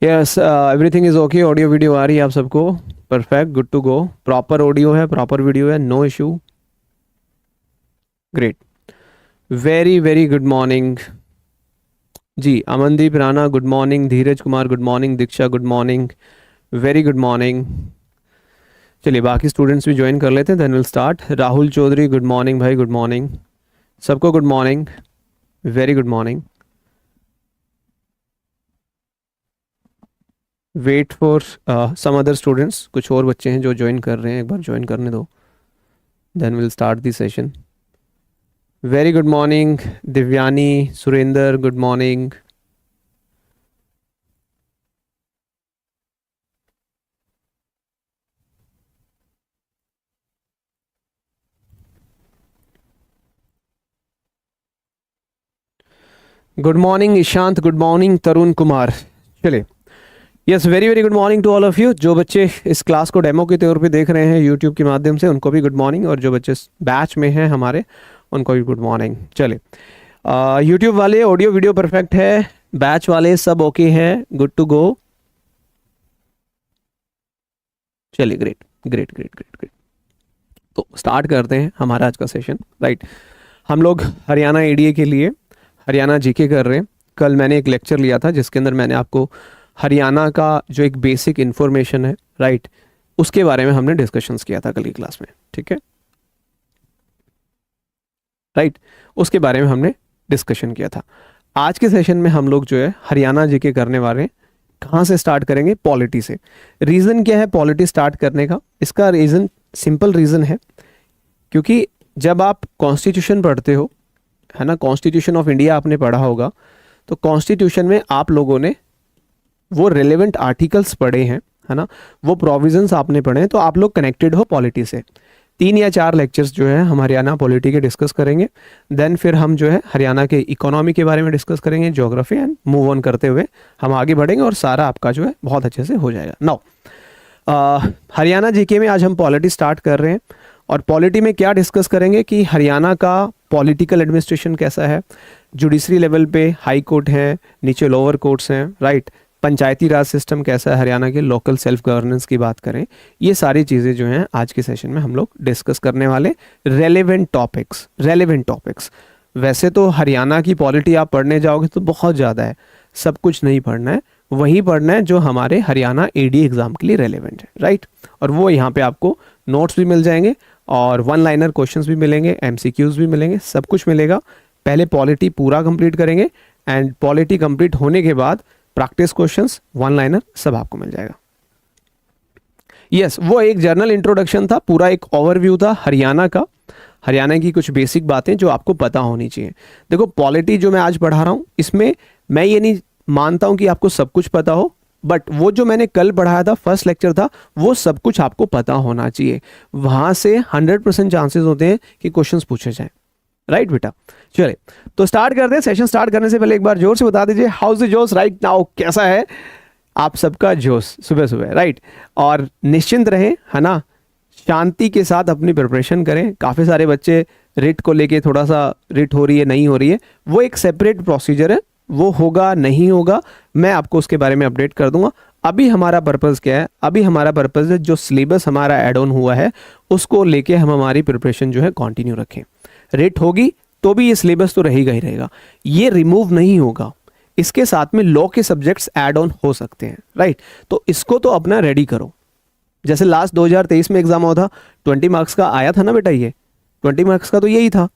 Yes, everything is okay. Audio video आ रही है आप सबको? Perfect, good to go. Proper audio है, प्रॉपर वीडियो है, no issue. Great, very very good morning ji. Amandeep Rana good morning, Dheeraj Kumar good morning, Diksha good morning, very good morning. चलिए बाकी students भी ज्वाइन कर लेते हैं, then will start. Rahul Chaudhary good morning भाई, good morning सबको, good morning, very good morning. Wait for some other students, कुछ और बच्चे हैं जो ज्वाइन कर रहे हैं, एक बार ज्वाइन करने दो, then will start the session. Very good morning Divyani, Surendra good morning. Good morning Ishant, good morning Tarun Kumar. चलिए, yes, very very good morning to all of you. जो बच्चे इस क्लास को डेमो के तौर पे देख रहे हैं यूट्यूब के माध्यम से, उनको भी गुड मॉर्निंग, और जो बच्चे बैच में हैं हमारे, उनको भी गुड मॉर्निंग। चलिए, यूट्यूब वाले ऑडियो वीडियो परफेक्ट है, बैच वाले सब ओके हैं, गुड टू गो। चलिए, great great great great great. तो स्टार्ट करते हैं हमारा आज का सेशन। राइट, हम लोग हरियाणा एडीए के लिए हरियाणा जीके कर रहे हैं। कल मैंने एक लेक्चर लिया था जिसके अंदर मैंने आपको हरियाणा का जो एक बेसिक इन्फॉर्मेशन है, राइट, उसके बारे में हमने डिस्कशंस किया था कल की क्लास में। ठीक है, राइट, उसके बारे में हमने डिस्कशन किया था। आज के सेशन में हम लोग जो है हरियाणा जीके करने वाले हैं। कहाँ से स्टार्ट करेंगे? पॉलिटी से। रीज़न क्या है पॉलिटी स्टार्ट करने का? इसका रीज़न, सिंपल रीज़न है, क्योंकि जब आप कॉन्स्टिट्यूशन पढ़ते हो, है ना, कॉन्स्टिट्यूशन ऑफ इंडिया आपने पढ़ा होगा, तो कॉन्स्टिट्यूशन में आप लोगों ने वो रेलेवेंट आर्टिकल्स पढ़े हैं, है ना, वो प्रोविजंस आपने पढ़े हैं, तो आप लोग कनेक्टेड हो पॉलिटी से। 3 या 4 लेक्चर्स जो है हम हरियाणा पॉलिटी के डिस्कस करेंगे। देन फिर हम जो है हरियाणा के इकोनॉमी के बारे में डिस्कस करेंगे, ज्योग्राफी, एंड मूव ऑन करते हुए हम आगे बढ़ेंगे और सारा आपका जो है बहुत अच्छे से हो जाएगा। नाउ हरियाणा जीके में आज हम पॉलिटी स्टार्ट कर रहे हैं, और पॉलिटी में क्या डिस्कस करेंगे कि हरियाणा का पॉलिटिकल एडमिनिस्ट्रेशन कैसा है, जुडिशरी लेवल पे हाई कोर्ट है, नीचे लोअर कोर्ट्स हैं, राइट, पंचायती राज सिस्टम कैसा है हरियाणा के, लोकल सेल्फ गवर्नेंस की बात करें, ये सारी चीज़ें जो हैं आज के सेशन में हम लोग डिस्कस करने वाले। Relevant topics. वैसे तो हरियाणा की पॉलिटी आप पढ़ने जाओगे तो बहुत ज़्यादा है, सब कुछ नहीं पढ़ना है, वही पढ़ना है जो हमारे हरियाणा एडी एग्ज़ाम के लिए रेलेवेंट है, राइट। और वो यहाँ पे आपको नोट्स भी मिल जाएंगे, और 1 लाइनर क्वेश्चंस भी मिलेंगे, एमसीक्यूज भी मिलेंगे, सब कुछ मिलेगा। पहले पॉलिटी पूरा कंप्लीट करेंगे, एंड पॉलिटी कंप्लीट होने के बाद प्रैक्टिस क्वेश्चंस, 1 लाइनर सब आपको मिल जाएगा। यस, वो एक जर्नल इंट्रोडक्शन था, पूरा एक ओवरव्यू था हरियाणा का, हरियाणा की कुछ बेसिक बातें जो आपको पता होनी चाहिए। देखो, पॉलिटी जो मैं आज पढ़ा रहा हूँ, इसमें मैं ये नहीं मानता हूँ कि आपको सब कुछ पता हो, बट वो जो मैंने कल पढ़ाया था, फर्स्ट लेक्चर था, वो सब कुछ आपको पता होना चाहिए। वहाँ से 100% चांसेस होते हैं कि क्वेश्चंस पूछे जाएं, राइट बेटा। चलिए, तो स्टार्ट करते हैं। सेशन स्टार्ट करने से पहले एक बार जोर से बता दीजिए, हाउस द जोश राइट नाउ, कैसा है आप सबका जोश सुबह सुबह, राइट। और निश्चिंत रहें, है ना, शांति के साथ अपनी प्रिपरेशन करें। काफ़ी सारे बच्चे रिट को लेके थोड़ा सा, रिट हो रही है नहीं हो रही है, वो एक सेपरेट प्रोसीजर है, वो होगा नहीं होगा मैं आपको उसके बारे में अपडेट कर दूंगा। अभी हमारा पर्पज़ क्या है? अभी हमारा पर्पज़ है जो सिलेबस हमारा ऐड ऑन हुआ है उसको लेके हम हमारी प्रिपरेशन जो है कंटिन्यू रखें। रेट होगी तो भी ये सिलेबस तो रहेगा ही रहेगा, ये रिमूव नहीं होगा। इसके साथ में लॉ के सब्जेक्ट्स ऐड ऑन हो सकते हैं, राइट। तो इसको तो अपना रेडी करो। जैसे लास्ट 2023 में एग्जाम हुआ था, 20 मार्क्स का आया था ना बेटा, ये 20 मार्क्स का तो यही था।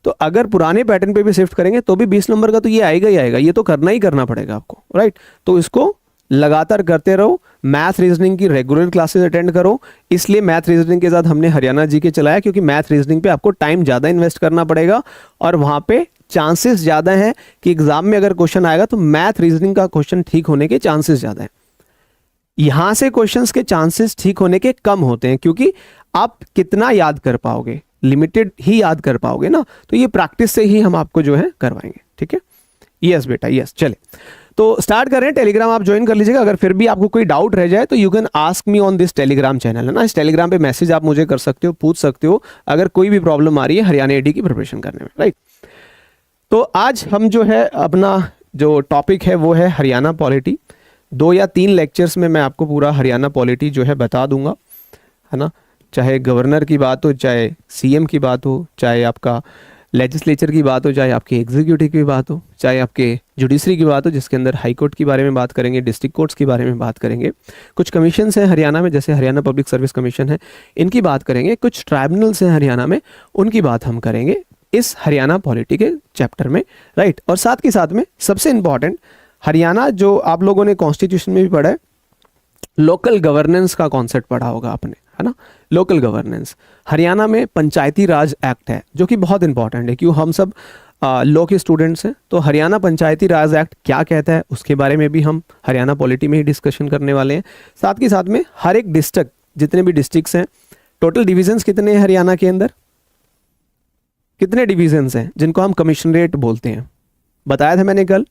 तो अगर पुराने पैटर्न पे भी शिफ्ट करेंगे तो भी 20 नंबर का तो ये आएगा ही आएगा, ये तो करना ही करना पड़ेगा आपको, राइट। तो इसको लगातार करते रहो। मैथ रीजनिंग की रेगुलर क्लासेस अटेंड करो। इसलिए मैथ रीजनिंग के साथ हमने हरियाणा जीके चलाया, क्योंकि मैथ रीजनिंग पे आपको टाइम ज़्यादा इन्वेस्ट करना पड़ेगा, और वहाँ पे चांसेस ज़्यादा हैं कि एग्जाम में अगर क्वेश्चन आएगा तो मैथ रीजनिंग का क्वेश्चन ठीक होने के चांसेस ज़्यादा हैं। यहाँ से क्वेश्चंस के चांसेस ठीक होने के कम होते हैं, क्योंकि आप कितना याद कर पाओगे, लिमिटेड ही याद कर पाओगे ना। तो ये प्रैक्टिस से ही हम आपको जो है करवाएंगे, ठीक है। यस बेटा, यस। चले, तो स्टार्ट करें। टेलीग्राम आप ज्वाइन कर लीजिएगा। अगर फिर भी आपको कोई डाउट रह जाए तो you can ask me on this Telegram channel, है ना। इस टेलीग्राम पे मैसेज आप मुझे कर सकते हो, पूछ सकते हो अगर कोई भी प्रॉब्लम आ रही है हरियाणा एडी की प्रिपरेशन करने में, राइट। तो आज हम जो है अपना जो टॉपिक है वो है हरियाणा पॉलिटी। 2 या 3 लेक्चर्स में मैं आपको पूरा हरियाणा पॉलिटी जो है बता दूंगा, है ना। चाहे गवर्नर की बात हो, चाहे सीएम की बात हो, चाहे आपका लेजिस्लेचर की बात हो, चाहे आपके एग्जीक्यूटिव की बात हो, चाहे आपके जुडिशरी की बात हो, जिसके अंदर हाई कोर्ट के बारे में बात करेंगे, डिस्ट्रिक्ट कोर्ट्स के बारे में बात करेंगे, कुछ कमीशंस हैं हरियाणा में जैसे हरियाणा पब्लिक सर्विस कमीशन है, इनकी बात करेंगे, कुछ ट्राइब्यूनल्स हैं हरियाणा में, उनकी बात हम करेंगे इस हरियाणा पॉलिटी के चैप्टर में, राइट। और साथ के साथ में सबसे इंपॉर्टेंट, हरियाणा जो आप लोगों ने कॉन्स्टिट्यूशन में भी पढ़ा है, लोकल गवर्नेंस का कॉन्सेप्ट पढ़ा होगा आपने, है ना। लोकल गवर्नेंस, हरियाणा में पंचायती राज एक्ट है जो कि बहुत इंपॉर्टेंट है, क्यों हम सब लॉ के स्टूडेंट्स हैं, तो हरियाणा पंचायती राज एक्ट क्या कहता है उसके बारे में भी हम हरियाणा पॉलिटी में ही डिस्कशन करने वाले हैं। साथ के साथ में हर एक डिस्ट्रिक्ट, जितने भी डिस्ट्रिक्ट्स हैं, टोटल डिविजन्स कितने हैं हरियाणा के अंदर, कितने डिविजन्स हैं जिनको हम कमिश्नरेट बोलते हैं, बताया था मैंने कल,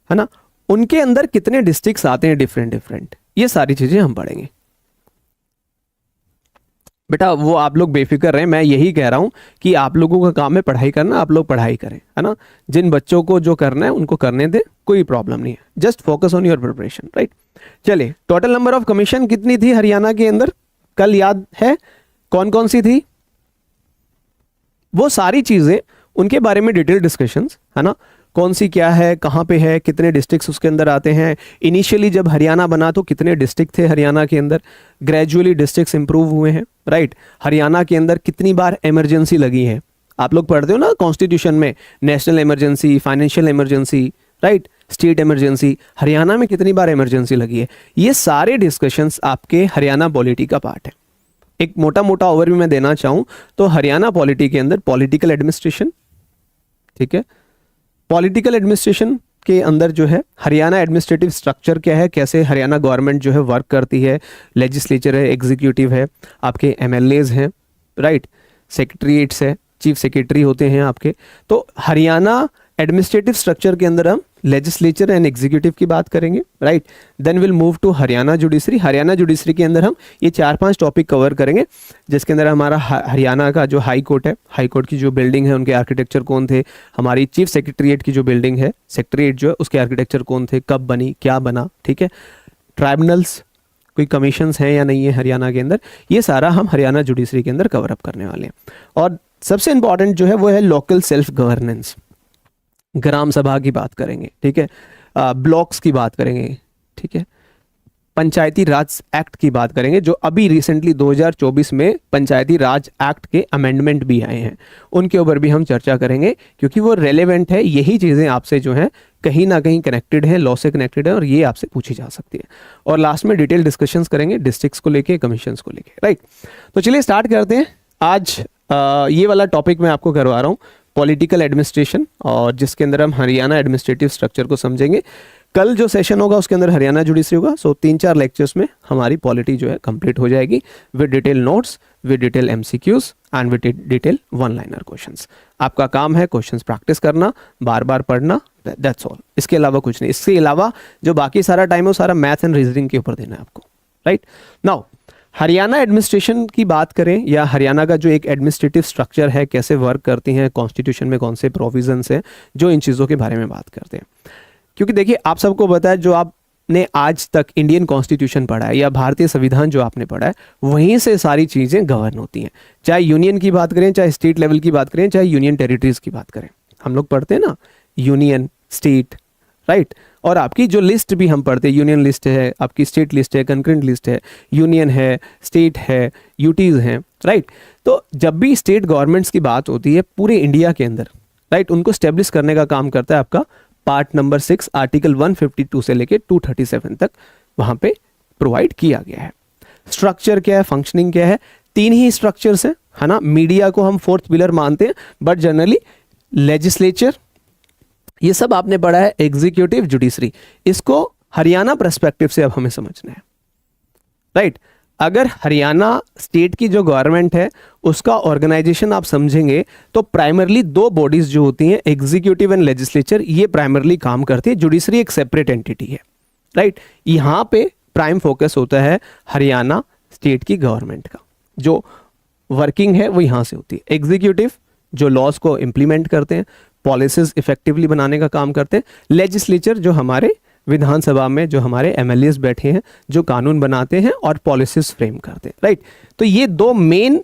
है ना। उनके अंदर कितने डिस्ट्रिक्ट्स आते हैं डिफरेंट डिफरेंट, ये सारी चीजें हम पढ़ेंगे। बेटा वो आप लोग बेफिक्र रहें, मैं यही कह रहा हूं कि आप लोगों का काम है पढ़ाई करना, आप लोग पढ़ाई करें, है ना। जिन बच्चों को जो करना है उनको करने दें, कोई प्रॉब्लम नहीं है, just focus on your preparation, right. चलिए, टोटल नंबर ऑफ कमीशन कितनी थी हरियाणा के अंदर, कल याद है कौन कौन सी थी, वो सारी चीजें, उनके बारे में डिटेल डिस्कशंस, है ना। कौन सी क्या है, कहाँ पे है, कितने डिस्ट्रिक्ट्स उसके अंदर आते हैं, इनिशियली जब हरियाणा बना तो कितने डिस्ट्रिक्ट थे हरियाणा के अंदर, ग्रेजुअली डिस्ट्रिक्ट्स इंप्रूव हुए हैं, राइट। हरियाणा के अंदर कितनी बार इमरजेंसी लगी है, आप लोग पढ़ते हो ना कॉन्स्टिट्यूशन में, national emergency, financial emergency, right, state emergency, Haryana में कितनी बार इमरजेंसी लगी है, ये सारे डिस्कशंस आपके हरियाणा पॉलिटी का पार्ट है। एक मोटा मोटा ओवरव्यू मैं देना चाहूँ तो हरियाणा पॉलिटी के अंदर पॉलिटिकल एडमिनिस्ट्रेशन, ठीक है, पॉलिटिकल एडमिनिस्ट्रेशन के अंदर जो है हरियाणा एडमिनिस्ट्रेटिव स्ट्रक्चर क्या है, कैसे हरियाणा गवर्नमेंट जो है वर्क करती है, लेजिस्लेचर है, एग्जीक्यूटिव है, आपके एमएलएज हैं, राइट, सेक्रेटरीट्स है, चीफ सेक्रेटरी होते हैं आपके। तो हरियाणा एडमिनिस्ट्रेटिव स्ट्रक्चर के अंदर हम लेजिस्लेचर एंड एग्जीक्यूटिव की बात करेंगे, right. Then will move to Haryana judiciary. Haryana judiciary के अंदर हम ये 4-5 टॉपिक कवर करेंगे, जिसके अंदर हमारा हरियाणा का जो हाई कोर्ट है, हाई कोर्ट की जो बिल्डिंग है उनके आर्किटेक्चर कौन थे, हमारी चीफ सेक्रेटरीट की जो बिल्डिंग है, सेक्रेटरीट जो है उसके आर्किटेक्चर कौन थे, कब बनी, क्या बना, ठीक है। ट्राइब्यूनल्स, कोई कमीशंस हैं या नहीं है हरियाणा के अंदर, ये सारा हम हरियाणा जुडिशरी के अंदर कवर अप करने वाले हैं। और सबसे इंपॉर्टेंट जो है वो है लोकल सेल्फ गवर्नेंस, ग्राम सभा की बात करेंगे, ठीक है, ब्लॉक्स की बात करेंगे, ठीक है, पंचायती राज एक्ट की बात करेंगे, जो अभी रिसेंटली 2024 में पंचायती राज एक्ट के अमेंडमेंट भी आए हैं, उनके ऊपर भी हम चर्चा करेंगे, क्योंकि वो रेलेवेंट है, यही चीज़ें आपसे जो है कहीं ना कहीं कनेक्टेड है, लॉ से कनेक्टेड है, और ये आपसे पूछी जा सकती है। और लास्ट में डिटेल डिस्कशंस करेंगे डिस्ट्रिक्ट्स को लेके, कमीशंस को लेके, राइट। तो चलिए स्टार्ट करते हैं। आज ये वाला टॉपिक मैं आपको करवा रहा हूँ, पॉलिटिकल एडमिनिस्ट्रेशन, और जिसके अंदर हम हरियाणा एडमिनिस्ट्रेटिव स्ट्रक्चर को समझेंगे। कल जो सेशन होगा उसके अंदर हरियाणा जुडिशरी होगा, सो 3-4 लेक्चर्स में हमारी पॉलिटी जो है कंप्लीट हो जाएगी, with detail notes, with detail MCQs and with detail one liner questions. आपका काम है क्वेश्चंस प्रैक्टिस करना, बार बार पढ़ना, दैट्स ऑल, इसके अलावा कुछ नहीं। इसके अलावा जो बाकी सारा टाइम है वो सारा मैथ एंड रीजनिंग के ऊपर देना है आपको, राइट। नाउ हरियाणा एडमिनिस्ट्रेशन की बात करें, या हरियाणा का जो एक एडमिनिस्ट्रेटिव स्ट्रक्चर है, कैसे वर्क करती हैं, कॉन्स्टिट्यूशन में कौन से प्रोविजंस हैं, जो इन चीज़ों के बारे में बात करते हैं। क्योंकि देखिए आप सबको पता है, जो आपने आज तक इंडियन कॉन्स्टिट्यूशन पढ़ा है या भारतीय संविधान जो आपने पढ़ा है, वहीं से सारी चीज़ें गवर्न होती हैं। चाहे यूनियन की बात करें, चाहे स्टेट लेवल की बात करें, चाहे यूनियन टेरिटरीज की बात करें, हम लोग पढ़ते हैं ना यूनियन, स्टेट, राइट। और आपकी जो लिस्ट भी हम पढ़ते हैं, यूनियन लिस्ट है, आपकी स्टेट लिस्ट है, कंकरेंट लिस्ट है, यूनियन है, स्टेट है, यूटीज हैं, राइट। तो जब भी स्टेट गवर्नमेंट्स की बात होती है पूरे इंडिया के अंदर, राइट, उनको स्टेब्लिश करने का काम करता है आपका पार्ट नंबर 6 आर्टिकल 152 से लेके 237 तक वहां पे प्रोवाइड किया गया है। स्ट्रक्चर क्या है, फंक्शनिंग क्या है, 3 ही स्ट्रक्चर्स हैं, है ना। मीडिया को हम 4th पिलर मानते हैं, बट जनरली लेजिस्लेचर, ये सब आपने पढ़ा है, एग्जीक्यूटिव, जुडिशरी, इसको हरियाणा पर्सपेक्टिव से अब हमें समझना है, राइट। अगर हरियाणा स्टेट की जो गवर्नमेंट है उसका ऑर्गेनाइजेशन आप समझेंगे तो प्राइमरली 2 बॉडीज जो होती हैं, एग्जीक्यूटिव एंड लेजिस्लेचर, ये प्राइमरली काम करती है, जुडिशरी एक सेपरेट एंटिटी है, राइट। यहाँ पे प्राइम फोकस होता है हरियाणा स्टेट की गवर्नमेंट का, जो वर्किंग है वो यहाँ से होती है। एग्जीक्यूटिव जो लॉज को इम्प्लीमेंट करते हैं, पॉलिसीज इफेक्टिवली बनाने का काम करते हैं। लेजिस्लेचर जो हमारे विधानसभा में जो हमारे एमएलएस बैठे हैं, जो कानून बनाते हैं और पॉलिसीज फ्रेम करते हैं, राइट। तो ये दो मेन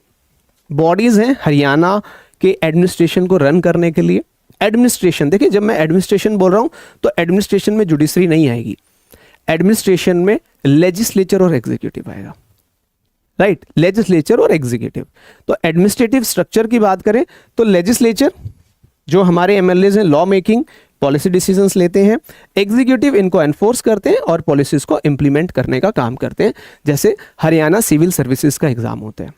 बॉडीज हैं हरियाणा के एडमिनिस्ट्रेशन को रन करने के लिए। एडमिनिस्ट्रेशन, देखिए जब मैं एडमिनिस्ट्रेशन बोल रहा हूं तो एडमिनिस्ट्रेशन में जुडिशरी नहीं आएगी, एडमिनिस्ट्रेशन में लेजिस्लेचर और एग्जीक्यूटिव आएगा, राइट, लेजिस्लेचर और एग्जीक्यूटिव। तो एडमिनिस्ट्रेटिव स्ट्रक्चर की बात करें तो लेजिस्लेचर जो हमारे एमएलएज हैं लॉ मेकिंग पॉलिसी डिसीजंस लेते हैं, एग्जीक्यूटिव इनको एनफोर्स करते हैं और पॉलिसीज को इंप्लीमेंट करने का काम करते हैं। जैसे हरियाणा सिविल सर्विसेज का एग्जाम होता है,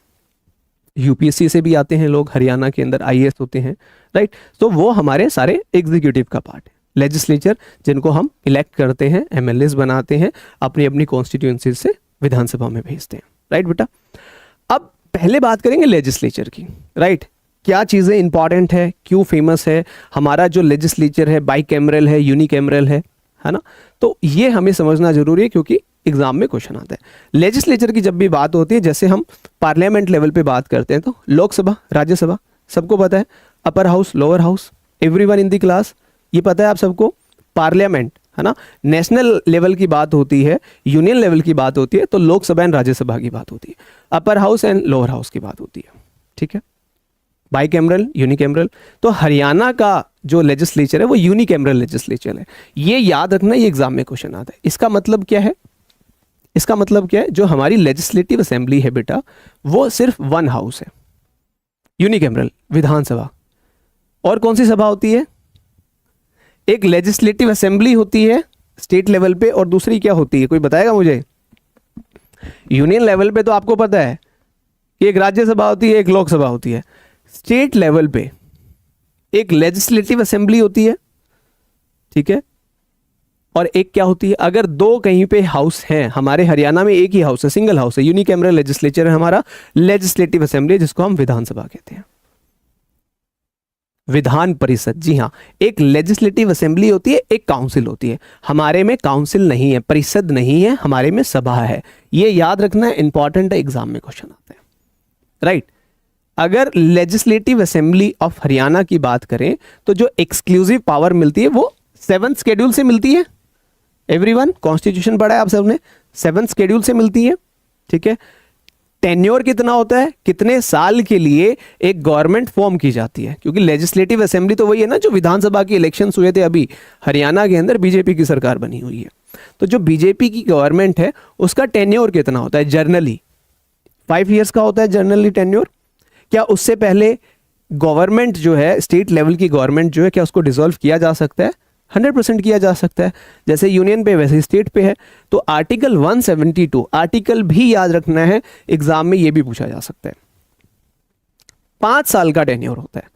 यूपीएससी से भी आते हैं लोग, हरियाणा के अंदर आईएएस होते हैं, राइट। तो वो हमारे सारे एग्जीक्यूटिव का पार्ट है। लेजिस्लेचर जिनको हम इलेक्ट करते हैं, एमएलएस बनाते हैं, अपनी अपनी कॉन्स्टिट्यूएंसी से विधानसभा में भेजते हैं, राइट बेटा। अब पहले बात करेंगे लेजिस्लेचर की, राइट। क्या चीज़ें इंपॉर्टेंट है, क्यों फेमस है, हमारा जो लेजिस्लेचर है बाई कैमरल है, यूनिकैमरल है ना। तो ये हमें समझना जरूरी है क्योंकि एग्जाम में क्वेश्चन आता है। लेजिस्लेचर की जब भी बात होती है, जैसे हम पार्लियामेंट लेवल पे बात करते हैं तो लोकसभा, राज्यसभा सबको पता है, upper house, lower house, everyone in the class, ये पता है आप सबको। पार्लियामेंट है ना, नेशनल लेवल की बात होती है, यूनियन लेवल की बात होती है तो लोकसभा एंड राज्यसभा की बात होती है, upper house and lower house की बात होती है, ठीक है। By cameral, unicameral. तो हरियाणा का जो लेजिस्लेचर है वो यूनिकैमरल लेजिस्लेचर है, ये याद रखना, ये एग्जाम में क्वेश्चन आता है। इसका मतलब क्या है, इसका मतलब क्या है, जो हमारी लेजिस्लेटिव असेंबली है बेटा वो सिर्फ वन हाउस है, यूनिकैमरल, विधानसभा। और कौन सी सभा होती है, एक लेजिस्लेटिव असेंबली होती है स्टेट लेवल पे और दूसरी क्या होती है, कोई बताएगा मुझे। यूनियन लेवल पे तो आपको पता है कि एक राज्यसभा होती है, एक लोकसभा होती है। स्टेट लेवल पे एक लेजिस्लेटिव असेंबली होती है, ठीक है, और एक क्या होती है, अगर दो कहीं पे हाउस हैं, हमारे हरियाणा में एक ही हाउस है, सिंगल हाउस है, यूनिकैमरल लेजिस्लेचर है हमारा, लेजिस्लेटिव असेंबली जिसको हम विधानसभा कहते हैं, विधान परिषद। जी हाँ, एक लेजिस्लेटिव असेंबली होती है, एक काउंसिल होती है। हमारे में काउंसिल नहीं है, परिषद नहीं है, हमारे में सभा है। ये याद रखना इंपॉर्टेंट है, एग्जाम में क्वेश्चन आते हैं, राइट। अगर लेजिस्लेटिव असेंबली ऑफ हरियाणा की बात करें तो जो एक्सक्लूसिव पावर मिलती है वो 7th शेड्यूल से मिलती है। एवरीवन कॉन्स्टिट्यूशन पढ़ा है आप सबने, 7th शेड्यूल से मिलती है, ठीक है। टेन्योर कितना होता है, कितने साल के लिए एक गवर्नमेंट फॉर्म की जाती है, क्योंकि लेजिस्लेटिव असेंबली तो वही है ना जो विधानसभा के इलेक्शंस हुए थे, अभी हरियाणा के अंदर बीजेपी की सरकार बनी हुई है। तो जो बीजेपी की गवर्नमेंट है उसका टेन्योर कितना होता है, जर्नली 5 ईयर्स का होता है जर्नली टेन्योर। क्या उससे पहले गवर्नमेंट जो है, स्टेट लेवल की गवर्नमेंट जो है, क्या उसको डिसॉल्व किया जा सकता है? 100% किया जा सकता है। जैसे यूनियन पे वैसे स्टेट पे है। तो आर्टिकल 172 आर्टिकल भी याद रखना है, एग्जाम में ये भी पूछा जा सकता है। 5 साल का टेन्योर होता है,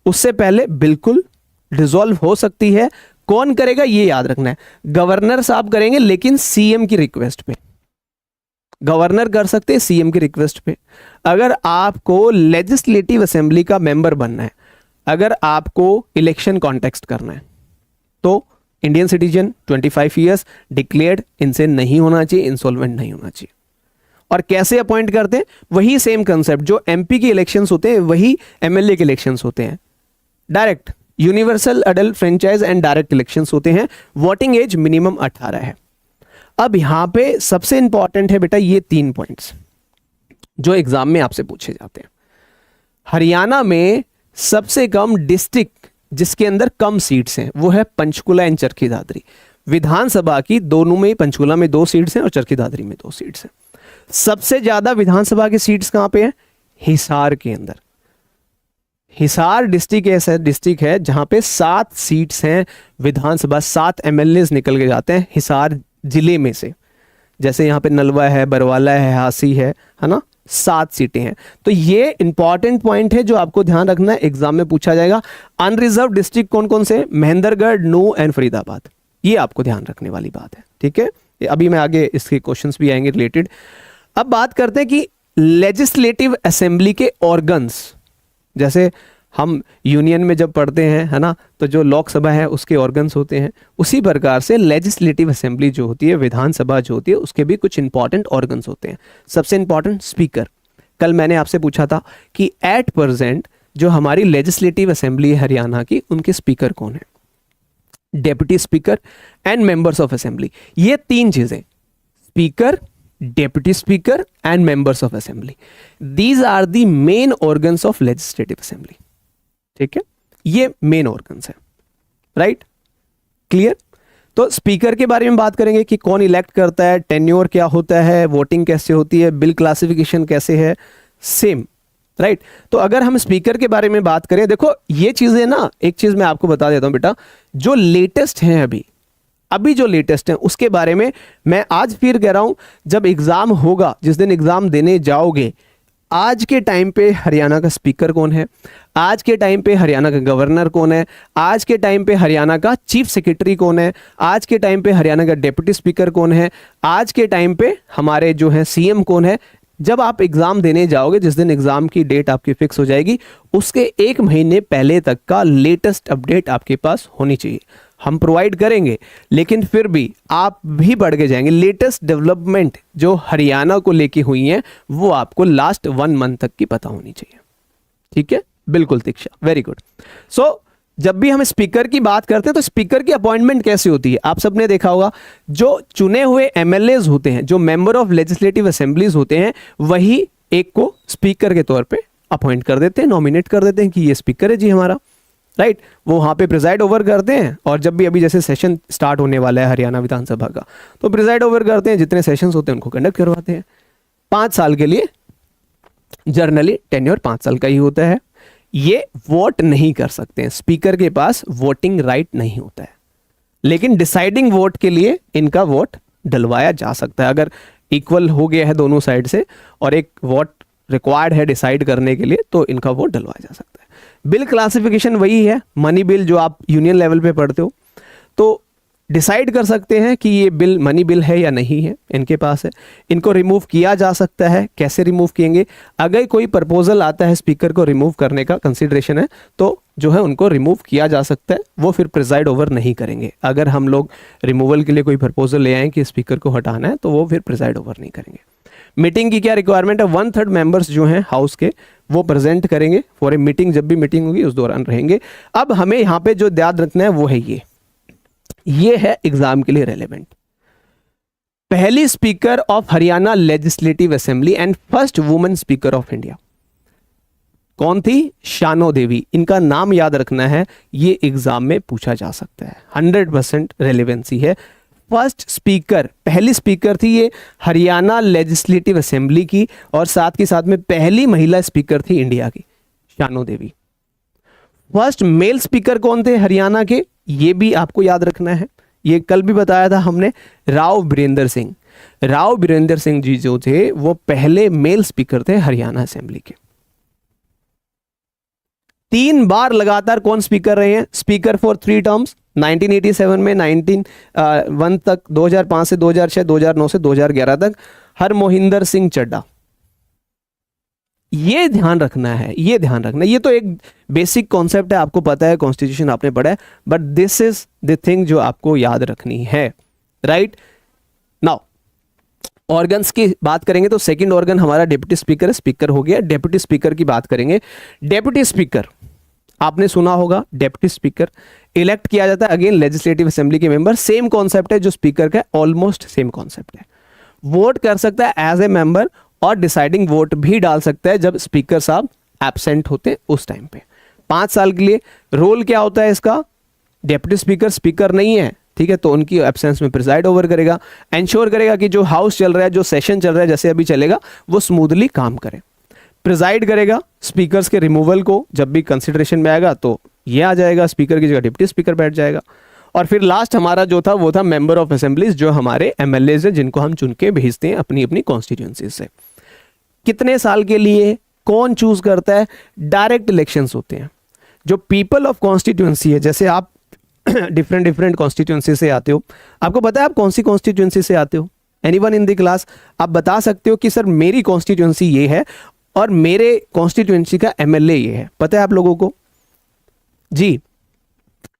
उससे पहले बिल्कुल डिसॉल्व हो सकती है। कौन करेगा ये याद रखना है, गवर्नर साहब करेंगे, लेकिन सीएम की रिक्वेस्ट पे। गवर्नर कर सकते हैं सीएम की रिक्वेस्ट पे। अगर आपको लेजिस्लेटिव असेंबली का मेंबर बनना है, अगर आपको इलेक्शन कॉन्टेक्स्ट करना है, तो इंडियन सिटीजन 25 ईयर्स डिक्लेयर्ड, इनसे नहीं होना चाहिए, इंसॉल्वेंट नहीं होना चाहिए। और कैसे अपॉइंट करते हैं, वही सेम कंसेप्ट जो एमपी के इलेक्शंस होते हैं वही एमएलए के इलेक्शंस होते हैं। Direct universal adult franchise and direct elections होते हैं। वोटिंग एज मिनिमम 18 है। अब यहां पे सबसे इंपॉर्टेंट है बेटा ये 3 पॉइंट्स जो एग्जाम में आपसे पूछे जाते हैं। हरियाणा में सबसे कम डिस्ट्रिक्ट जिसके अंदर कम सीट्स हैं वो है पंचकुला एंड चरखी दादरी। विधानसभा की दोनों में, पंचकुला में 2 सीट्स हैं और चरखी दादरी में 2 सीट्स हैं। सबसे ज्यादा विधानसभा की सीट्स कहां पे हैं, हिसार के अंदर। हिसार डिस्ट्रिक्ट ऐसा डिस्ट्रिक्ट है जहां पे 7 सीट्स हैं विधानसभा, 7 एमएलए निकल के जाते हैं हिसार जिले में से। जैसे यहाँ पे नलवा है, बरवाला है, हासी है ना, 7 सीटें हैं। तो ये इंपॉर्टेंट पॉइंट है जो आपको ध्यान रखना है, एग्जाम में पूछा जाएगा। अनरिजर्व डिस्ट्रिक्ट कौन कौन से, महेंद्रगढ़, नू एंड फरीदाबाद, ये आपको ध्यान रखने वाली बात है, ठीक है। अभी मैं आगे इसके क्वेश्चंस भी आएंगे रिलेटेड। अब बात करते हैं कि लेजिस्लेटिव असेंबली के ऑर्गन्स, जैसे हम यूनियन में जब पढ़ते हैं है ना, तो जो लोकसभा है उसके ऑर्गन्स होते हैं, उसी प्रकार से लेजिस्लेटिव असेंबली जो होती है, विधानसभा जो होती है, उसके भी कुछ इंपॉर्टेंट ऑर्गन्स होते हैं। सबसे इंपॉर्टेंट स्पीकर। कल मैंने आपसे पूछा था कि एट प्रेजेंट जो हमारी लेजिस्लेटिव असेंबली है हरियाणा की, उनके स्पीकर कौन है। Deputy speaker and members of assembly. ये तीन चीजें, speaker, deputy speaker and members of assembly, these are the main organs of legislative assembly. ठीक है, ये मेन ऑर्गन्स है, राइट, क्लियर। तो स्पीकर के बारे में बात करेंगे कि कौन इलेक्ट करता है, टेन्योर क्या होता है, वोटिंग कैसे होती है, बिल क्लासिफिकेशन कैसे है, सेम, राइट। तो अगर हम स्पीकर के बारे में बात करें, देखो ये चीजें ना, एक चीज मैं आपको बता देता हूं बेटा, जो लेटेस्ट हैं अभी जो लेटेस्ट है उसके बारे में मैं आज फिर कह रहा हूं, जब एग्जाम होगा, जिस दिन एग्जाम देने जाओगे, आज के टाइम पे हरियाणा का स्पीकर कौन है, आज के टाइम पे हरियाणा का गवर्नर कौन है, आज के टाइम पे हरियाणा का चीफ सेक्रेटरी कौन है, आज के टाइम पे हरियाणा का डेप्यूटी स्पीकर कौन है, आज के टाइम पे हमारे जो है सीएम कौन है, जब आप एग्जाम देने जाओगे, जिस दिन एग्जाम की डेट आपकी फिक्स हो जाएगी, उसके 1 महीने पहले तक का लेटेस्ट अपडेट आपके पास होनी चाहिए। हम प्रोवाइड करेंगे, लेकिन फिर भी आप भी बढ़ के जाएंगे। लेटेस्ट डेवलपमेंट जो हरियाणा को लेके हुई हैं वो आपको लास्ट 1 मंथ तक की पता होनी चाहिए। ठीक है, बिल्कुल दीक्षा, वेरी गुड। सो जब भी हम स्पीकर की बात करते हैं तो स्पीकर की अपॉइंटमेंट कैसे होती है, आप सबने देखा होगा, जो चुने हुए एमएलएज होते हैं, जो मेंबर ऑफ लेजिस्लेटिव असेंबलीज होते हैं, वही एक को स्पीकर के तौर पे अपॉइंट कर देते हैं, नॉमिनेट कर देते हैं कि ये स्पीकर है जी हमारा, राइट। वो वहां पे प्रिजाइड ओवर करते हैं, और जब भी अभी जैसे सेशन स्टार्ट होने वाला है हरियाणा विधानसभा का, तो प्रिजाइड ओवर करते हैं, जितने सेशंस होते हैं उनको कंडक्ट करवाते हैं। 5 साल के लिए जर्नली टेन्योर 5 साल का ही होता है। ये वोट नहीं कर सकते हैं, स्पीकर के पास वोटिंग राइट नहीं होता है, लेकिन डिसाइडिंग वोट के लिए इनका वोट डलवाया जा सकता है। अगर इक्वल हो गया है दोनों साइड से और एक वोट रिक्वायर्ड है डिसाइड करने के लिए, तो इनका वोट डलवाया जा सकता है। बिल क्लासिफिकेशन वही है, मनी बिल जो आप यूनियन लेवल पे पढ़ते हो, तो डिसाइड कर सकते हैं कि ये बिल मनी बिल है या नहीं है, इनके पास है। इनको रिमूव किया जा सकता है, कैसे रिमूव किएंगे, अगर कोई प्रपोजल आता है स्पीकर को रिमूव करने का कंसिडरेशन है, तो जो है उनको रिमूव किया जा सकता है, वो फिर प्रिजाइड ओवर नहीं करेंगे। अगर हम लोग रिमूवल के लिए कोई प्रपोजल ले आए कि स्पीकर को हटाना है, तो वो फिर प्रिजाइड ओवर नहीं करेंगे। मीटिंग की क्या रिक्वायरमेंट है, 1/3 मेंबर्स जो हैं हाउस के वो प्रेजेंट करेंगे फॉर ए मीटिंग, जब भी मीटिंग होगी उस दौरान रहेंगे। अब हमें यहाँ पे जो याद रखना है वो है ये है एग्जाम के लिए रेलेवेंट। पहली speaker of Haryana legislative assembly and first women speaker of India कौन थी, शानो देवी। इनका नाम याद रखना है, ये एग्जाम में पूछा जा सकता है, 100% रेलेवेंसी है। फर्स्ट स्पीकर, पहली स्पीकर थी ये हरियाणा लेजिस्लेटिव असेंबली की, और साथ के साथ में पहली महिला स्पीकर थी इंडिया की, शानो देवी। फर्स्ट मेल स्पीकर कौन थे हरियाणा के, ये भी आपको याद रखना है, ये कल भी बताया था हमने, राव बीरेंद्र सिंह। राव बीरेंद्र सिंह जी जो थे वो पहले मेल स्पीकर थे हरियाणा असेंबली के। 3 बार लगातार कौन स्पीकर रहे हैं, स्पीकर फॉर 3 टर्म्स, 1987 में 1901 तक, 2005 से 2006, 2009 से 2011 तक हरमोहिंदर सिंह चड्ढा। ये ध्यान रखना है, ये ध्यान रखना है। ये तो एक बेसिक कॉन्सेप्ट है, आपको पता है, कॉन्स्टिट्यूशन आपने पढ़ा है, but this is the thing जो आपको याद रखनी है, राइट। नाउ ऑर्गन्स की बात करेंगे तो सेकंड ऑर्गन हमारा डिप्टी स्पीकर है, स्पीकर हो गया। डिप्टी स्पीकर की बात करेंगे, डिप्टी स्पीकर आपने सुना होगा, डिप्टी स्पीकर इलेक्ट किया जाता है अगेन लेजिस्लेटिव असेंबली के मेंबर, सेम कॉन्सेप्ट है जो स्पीकर का, ऑलमोस्ट सेम कॉन्सेप्ट है। वोट कर सकता है एज ए मेंबर, और डिसाइडिंग वोट भी डाल सकता है जब स्पीकर साहब एब्सेंट होते उस टाइम पे। 5 साल के लिए। रोल क्या होता है इसका, डिप्टी स्पीकर स्पीकर नहीं है, ठीक है, तो उनकी एब्सेंस में प्रिजाइड ओवर करेगा, इंश्योर करेगा कि जो हाउस चल रहा है, जो सेशन चल रहा है, जैसे अभी चलेगा, वो स्मूथली काम करे। प्रिजाइड करेगा स्पीकर्स के रिमूवल को, जब भी कंसिडरेशन में आएगा तो ये आ जाएगा, स्पीकर की जगह डिप्टी स्पीकर बैठ जाएगा। और फिर लास्ट हमारा जो था वो था मेंबर ऑफ असेंबलीज, जो हमारे एमएलएज हैं, जिनको हम चुन के भेजते हैं अपनी अपनी कॉन्स्टिट्यूएंसी से। कितने साल के लिए, कौन चूज करता है, डायरेक्ट इलेक्शंस होते हैं। जो पीपल ऑफ कॉन्स्टिट्यूएंसी है, जैसे आप डिफरेंट कॉन्स्टिट्यूएंसी से आते हो, आपको पता है आप कौन सी कॉन्स्टिट्यूएंसी से आते हो, एनीवन इन द क्लास आप बता सकते हो कि सर मेरी कॉन्स्टिट्यूएंसी ये है और मेरे कॉन्स्टिट्यूएंसी का एमएलए ये है, पता है आप लोगों को जी?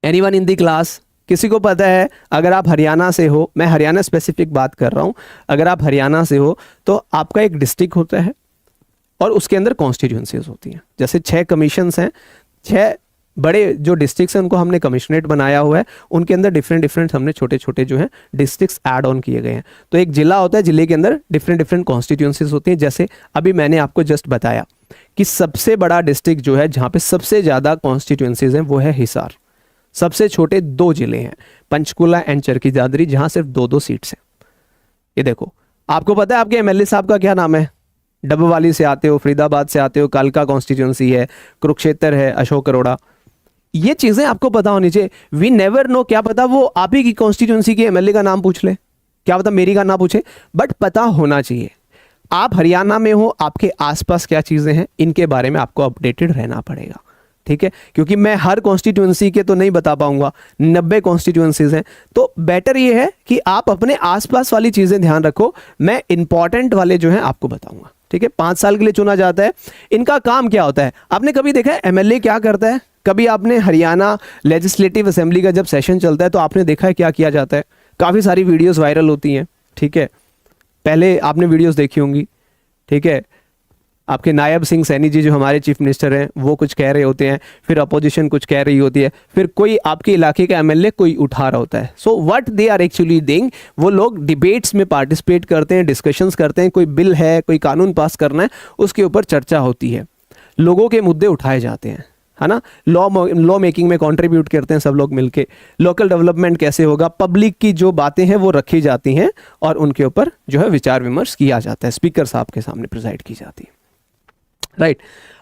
एनीवन इन द क्लास, किसी को पता है? अगर आप हरियाणा से हो, मैं हरियाणा स्पेसिफिक बात कर रहा हूं, अगर आप हरियाणा से हो तो आपका एक डिस्ट्रिक्ट होता है और उसके अंदर कॉन्स्टिट्यूएंसीज होती हैं। जैसे 6 कमीशंस हैं, 6 बड़े जो डिस्ट्रिक्ट्स हैं उनको हमने कमिश्नरेट बनाया हुआ है, उनके अंदर डिफरेंट डिफरेंट हमने छोटे छोटे जो है डिस्ट्रिक्ट्स ऐड ऑन किए गए हैं। तो एक जिला होता है, जिले के अंदर डिफरेंट डिफरेंट कॉन्स्टिट्यूंसीज होती हैं। जैसे अभी मैंने आपको जस्ट बताया कि सबसे बड़ा डिस्ट्रिक्ट जो है जहाँ पे सबसे ज़्यादा कॉन्स्टिट्यूंसीज हैं वो है हिसार। सबसे छोटे 2 जिले हैं, पंचकुला एंड चरखी दादरी, जहाँ सिर्फ 2-2 सीट्स हैं। ये देखो, आपको पता है आपके एमएलए साहब का क्या नाम है? डब्बवाली से आते हो, फरीदाबाद से आते हो, कालका कॉन्स्टिट्यूंसी है, कुरुक्षेत्र है, अशोक अरोड़ा, ये चीजें आपको पता होनी चाहिए। वी नेवर नो, क्या पता वो आप ही की कॉन्स्टिट्यूंसी के एमएलए का नाम पूछ ले, क्या पता मेरी का ना पूछे, बट पता होना चाहिए। आप हरियाणा में हो, आपके आसपास क्या चीजें हैं, इनके बारे में आपको अपडेटेड रहना पड़ेगा, ठीक है? क्योंकि मैं हर कॉन्स्टिट्यूंसी के तो नहीं बता पाऊंगा, 90 कॉन्स्टिट्यूंसीज हैं, तो बेटर ये है कि आप अपने आसपास वाली चीजें ध्यान रखो। मैं इंपॉर्टेंट वाले जो हैं आपको बताऊंगा, ठीक है? 5 साल के लिए चुना जाता है। इनका काम क्या होता है? आपने कभी देखा है एमएलए क्या करता है? कभी आपने हरियाणा लेजिस्लेटिव असेंबली का जब सेशन चलता है तो आपने देखा है क्या किया जाता है? काफ़ी सारी वीडियोस वायरल होती हैं, ठीक है? पहले आपने वीडियोस देखी होंगी, ठीक है? आपके नायब सिंह सैनी जी जो हमारे चीफ मिनिस्टर हैं वो कुछ कह रहे होते हैं, फिर अपोजिशन कुछ कह रही होती है, फिर कोई आपके इलाके का एमएलए कोई उठा रहा होता है। So what they are actually doing, वो लोग डिबेट्स में पार्टिसिपेट करते हैं, डिस्कशंस करते हैं, कोई बिल है, कोई कानून पास करना है, उसके ऊपर चर्चा होती है, लोगों के मुद्दे उठाए जाते हैं, है ना? लॉ मेकिंग में कंट्रीब्यूट करते हैं सब लोग मिलके। लोकल डेवलपमेंट कैसे होगा, पब्लिक की जो बातें हैं वो रखी जाती हैं और उनके ऊपर जो है विचार विमर्श किया जाता है, स्पीकर साहब के सामने प्रिजाइड की जाती है, राइट?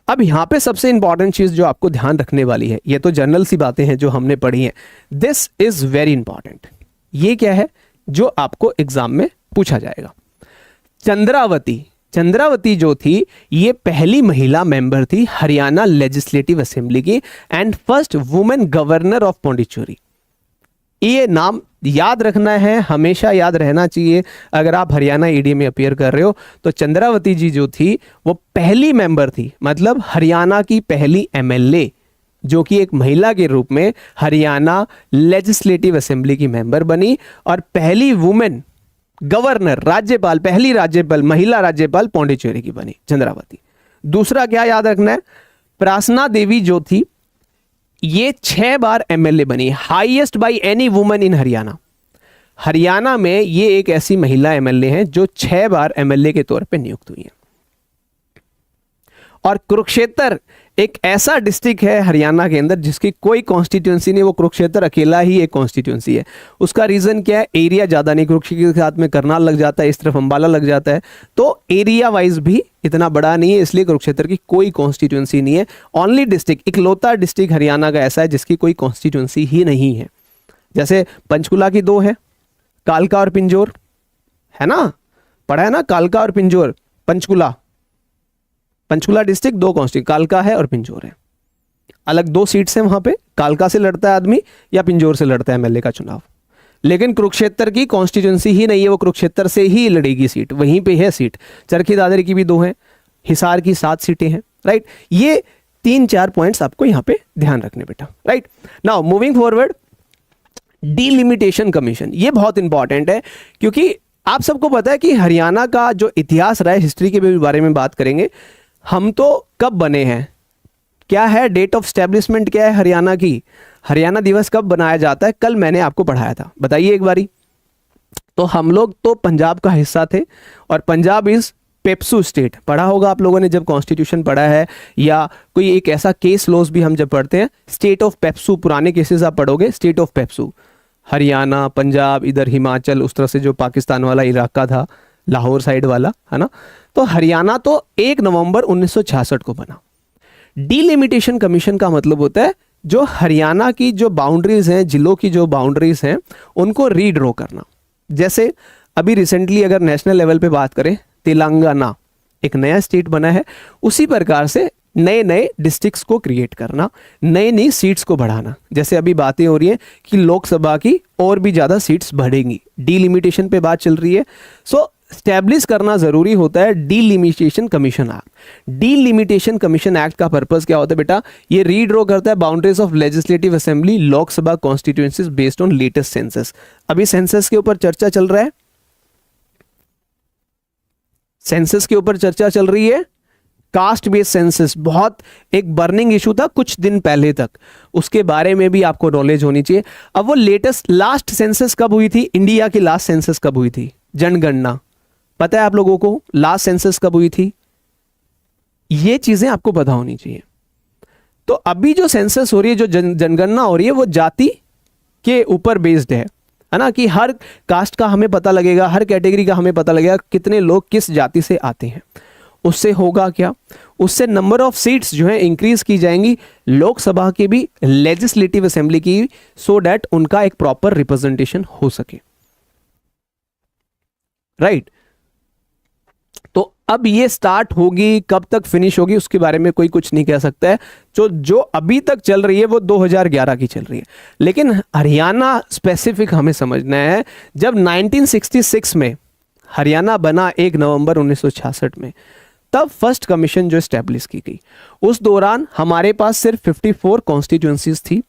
अब यहाँ पे सबसे इंपॉर्टेंट चीज जो आपको ध्यान रखने वाली है, ये तो जनरल सी बातें हैं जो हमने पढ़ी हैं, दिस इज वेरी इंपॉर्टेंट। ये क्या है जो आपको एग्जाम में पूछा जाएगा? चंद्रावती जो थी ये पहली महिला मेंबर थी हरियाणा लेजिस्लेटिव असेंबली की and first women governor of Pondicherry. ये नाम याद रखना है, हमेशा याद रहना चाहिए। अगर आप हरियाणा ईडी में अपीयर कर रहे हो तो चंद्रावती जी जो थी वो पहली मेंबर थी, मतलब हरियाणा की पहली एमएलए जो कि एक महिला के रूप में हरियाणा लेजिस्लेटिव असेंबली की मेंबर बनी और पहली वुमेन गवर्नर, राज्यपाल, पहली राज्यपाल, महिला राज्यपाल पौंडीचेरी की बनी चंद्रावती। दूसरा क्या याद रखना है, प्रासना देवी जो थी ये 6 बार एमएलए बनी, highest by any woman in Haryana. Haryana में ये एक ऐसी महिला एमएलए हैं जो 6 बार एमएलए के तौर पे नियुक्त हुई हैं। और कुरुक्षेत्र एक ऐसा डिस्ट्रिक्ट है हरियाणा के अंदर जिसकी कोई कॉन्स्टिट्यूंसी नहीं, वो कुरुक्षेत्र अकेला ही एक कॉन्स्टिट्यूंसी है। उसका रीजन क्या है? एरिया ज्यादा नहीं, कुरुक्षेत्र के साथ में करनाल लग जाता है, इस तरफ अंबाला लग जाता है, तो एरिया वाइज भी इतना बड़ा नहीं है, इसलिए कुरुक्षेत्र की कोई कॉन्स्टिट्यूंसी नहीं है। ओनली डिस्ट्रिक्ट, इकलौता डिस्ट्रिक्ट हरियाणा का ऐसा है जिसकी कोई कॉन्स्टिट्यूंसी ही नहीं है। जैसे पंचकुला की 2 है, कालका और पिंजौर, है ना? पढ़ा है ना, कालका और पिंजौर। पंचकुला डिस्ट्रिक्ट 2 कॉन्स्टिट्यूंसी, कालका है और पिंजौर है, अलग 2 सीट्स हैं वहां पे। कालका से लड़ता है आदमी या पिंजौर से लड़ता है एमएलए का चुनाव। लेकिन कुरुक्षेत्र की कॉन्स्टिट्यूंसी ही नहीं है, वो कुरुक्षेत्र से ही लड़ेगी सीट, वहीं पे है सीट। चरखी दादरी की भी 2 हैं, हिसार की 7 सीटें हैं, राइट? ये 3-4 पॉइंट्स आपको यहाँ पे ध्यान रखने बेटा, right? Now moving forward, delimitation commission, ये बहुत इंपॉर्टेंट है क्योंकि आप सबको पता है कि हरियाणा का जो इतिहास रहा है, हिस्ट्री के भी बारे में बात करेंगे हम। तो कब बने हैं, क्या है डेट ऑफ स्टैब्लिशमेंट, क्या है हरियाणा की, हरियाणा दिवस कब बनाया जाता है? कल मैंने आपको पढ़ाया था, बताइए एक बारी। तो हम लोग तो पंजाब का हिस्सा थे और पंजाब इज पेप्सू स्टेट, पढ़ा होगा आप लोगों ने जब कॉन्स्टिट्यूशन पढ़ा है, या कोई एक ऐसा केस लॉज भी हम जब पढ़ते हैं, स्टेट ऑफ पेप्सू, पुराने केसेस आप पढ़ोगे, स्टेट ऑफ पेप्सू, हरियाणा, पंजाब, इधर हिमाचल, उस तरह से जो पाकिस्तान वाला इलाका था, लाहौर साइड वाला, है ना? तो हरियाणा तो 1 नवंबर 1966 को बना। डिलिमिटेशन कमीशन का मतलब होता है जो हरियाणा की जो बाउंड्रीज हैं, जिलों की जो बाउंड्रीज हैं, उनको रीड्रॉ करना। जैसे अभी रिसेंटली अगर नेशनल लेवल पे बात करें, तेलंगाना एक नया स्टेट बना है, उसी प्रकार से नए नए डिस्ट्रिक्ट्स को क्रिएट करना, नई नई सीट्स को बढ़ाना। जैसे अभी बातें हो रही हैं कि लोकसभा की और भी ज़्यादा सीट्स बढ़ेंगी, डिलिमिटेशन पे बात चल रही है। सो स्टैब्लिश करना जरूरी होता है delimitation commission act. Delimitation commission act का पर्पस क्या होता है बेटा? ये रीड्रॉ करता है boundaries of legislative assembly, Lok Sabha constituencies based on latest census. अभी सेंसस के ऊपर चर्चा चल रहा है, सेंसस के ऊपर चर्चा चल रही है, कास्ट बेस्ड सेंसस बहुत एक बर्निंग इशू था कुछ दिन पहले तक, उसके बारे में भी आपको नॉलेज होनी चाहिए। अब वो लेटेस्ट लास्ट सेंसस कब हुई थी, इंडिया की लास्ट सेंसस कब हुई थी, जनगणना पता है आप लोगों को, लास्ट सेंसस कब हुई थी, ये चीजें आपको पता होनी चाहिए। तो अभी जो सेंसस हो रही है, जो जनगणना हो रही है, वो जाति के ऊपर बेस्ड है ना, कि हर कास्ट का हमें पता लगेगा, हर कैटेगरी का हमें पता लगेगा कितने लोग किस जाति से आते हैं। उससे होगा क्या, उससे नंबर ऑफ सीट्स जो है इंक्रीज की जाएंगी लोकसभा की भी, लेजिस्लेटिव असेंबली की, सो दैट उनका एक प्रॉपर रिप्रेजेंटेशन हो सके, राइट। तो अब ये स्टार्ट होगी, कब तक फिनिश होगी उसके बारे में कोई कुछ नहीं कह सकता है। जो अभी तक चल रही है वो 2011 की चल रही है, लेकिन हरियाणा स्पेसिफिक हमें समझना है। जब 1966 में हरियाणा बना 1 नवंबर 1966 में, तब फर्स्ट कमीशन जो एस्टेब्लिश की गई, उस दौरान हमारे पास सिर्फ 54 कॉन्स्टिट्यूएंसीज थी,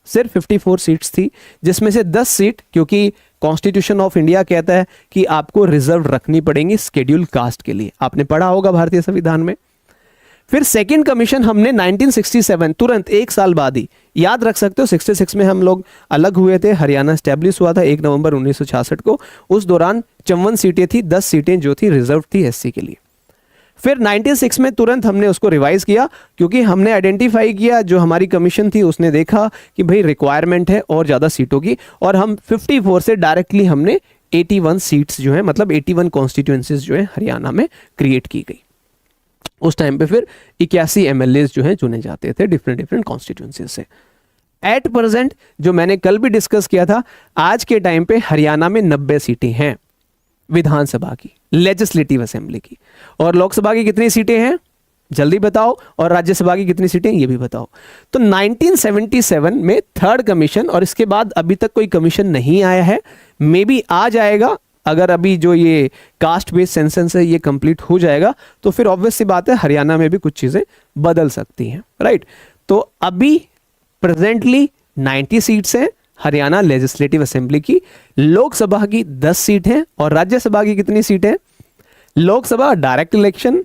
सिर्फ 54 सीट्स थी, जिसमें से 10 सीट, क्योंकि कॉन्स्टिट्यूशन ऑफ इंडिया कहता है कि आपको रिजर्व रखनी पड़ेंगी शेड्यूल कास्ट के लिए, आपने पढ़ा होगा भारतीय संविधान में। फिर सेकंड कमीशन हमने 1967 तुरंत 1 साल बाद ही, याद रख सकते हो 66 में हम लोग अलग हुए थे, हरियाणा स्टैब्लिश हुआ था 1 नवंबर 1966 को। उस दौरान 54 सीटें थी, 10 सीटें जो थी रिजर्व थी एससी के लिए। फिर 96 में तुरंत हमने उसको रिवाइज किया, क्योंकि हमने आइडेंटिफाई किया, जो हमारी कमीशन थी उसने देखा कि भाई रिक्वायरमेंट है और ज़्यादा सीटों की, और हम 54 से डायरेक्टली हमने 81 सीट्स जो है, मतलब 81 कॉन्स्टिट्यूएंसीज जो है हरियाणा में क्रिएट की गई। उस टाइम पे फिर 81 एमएलएज जो है चुने जाते थे डिफरेंट कॉन्स्टिट्यूएंसीज से। एट प्रेजेंट जो मैंने कल भी डिस्कस किया था, आज के टाइम पे हरियाणा में 90 सीटें हैं विधानसभा की, लेजिस्लेटिव असेंबली की, और लोकसभा की कितनी सीटें हैं जल्दी बताओ, और राज्यसभा की कितनी सीटें ये भी बताओ। तो 1977 में थर्ड कमीशन, और इसके बाद अभी तक कोई कमीशन नहीं आया है, मे बी आ जाएगा। अगर अभी जो ये कास्ट बेस्ड सेंसस है ये कंप्लीट हो जाएगा तो फिर ऑब्वियस सी बात है हरियाणा में भी कुछ चीजें बदल सकती हैं, राइट। तो अभी प्रेजेंटली 90 सीट्स हैं हरियाणा लेजिस्लेटिव असेंबली की, लोकसभा की 10 सीट हैं, और राज्यसभा की कितनी सीट है, Lok Sabha direct election,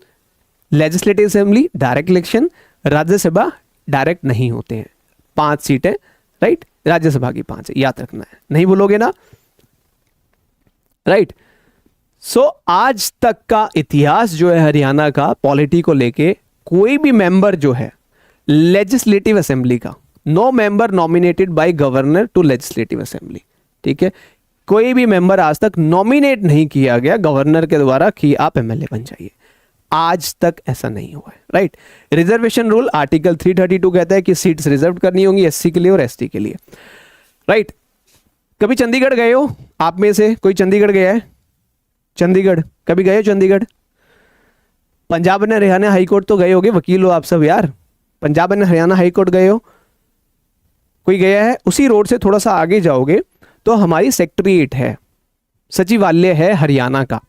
legislative assembly direct election, Rajya Sabha direct नहीं होते हैं। 5 सीटें, राइट, राज्यसभा की 5 है, याद रखना है, नहीं भूलोगे ना, राइट। सो आज तक का इतिहास जो है हरियाणा का पॉलिटी को लेके, कोई भी मेंबर जो है लेजिस्लेटिव असेंबली का, no member nominated by governor to legislative assembly, ठीक है, कोई भी मेंबर आज तक नॉमिनेट नहीं किया गया गवर्नर के द्वारा कि आप एमएलए बन जाइए, आज तक ऐसा नहीं हुआ है, राइट। रिजर्वेशन रूल आर्टिकल 332 कहता है कि सीट्स रिजर्व करनी होंगी एससी के लिए और एसटी के लिए, राइट। कभी चंडीगढ़ गए हो आप में से, कोई चंडीगढ़ गया है, चंडीगढ़ कभी गए हो, Chandigarh, Punjab and Haryana high court तो गए होगे, वकील हो आप सब यार, Punjab and Haryana high court गए हो, कोई गया है? उसी रोड से थोड़ा सा आगे जाओगे तो हमारी सेक्रेटेरिएट है, सचिवालय है हरियाणा का,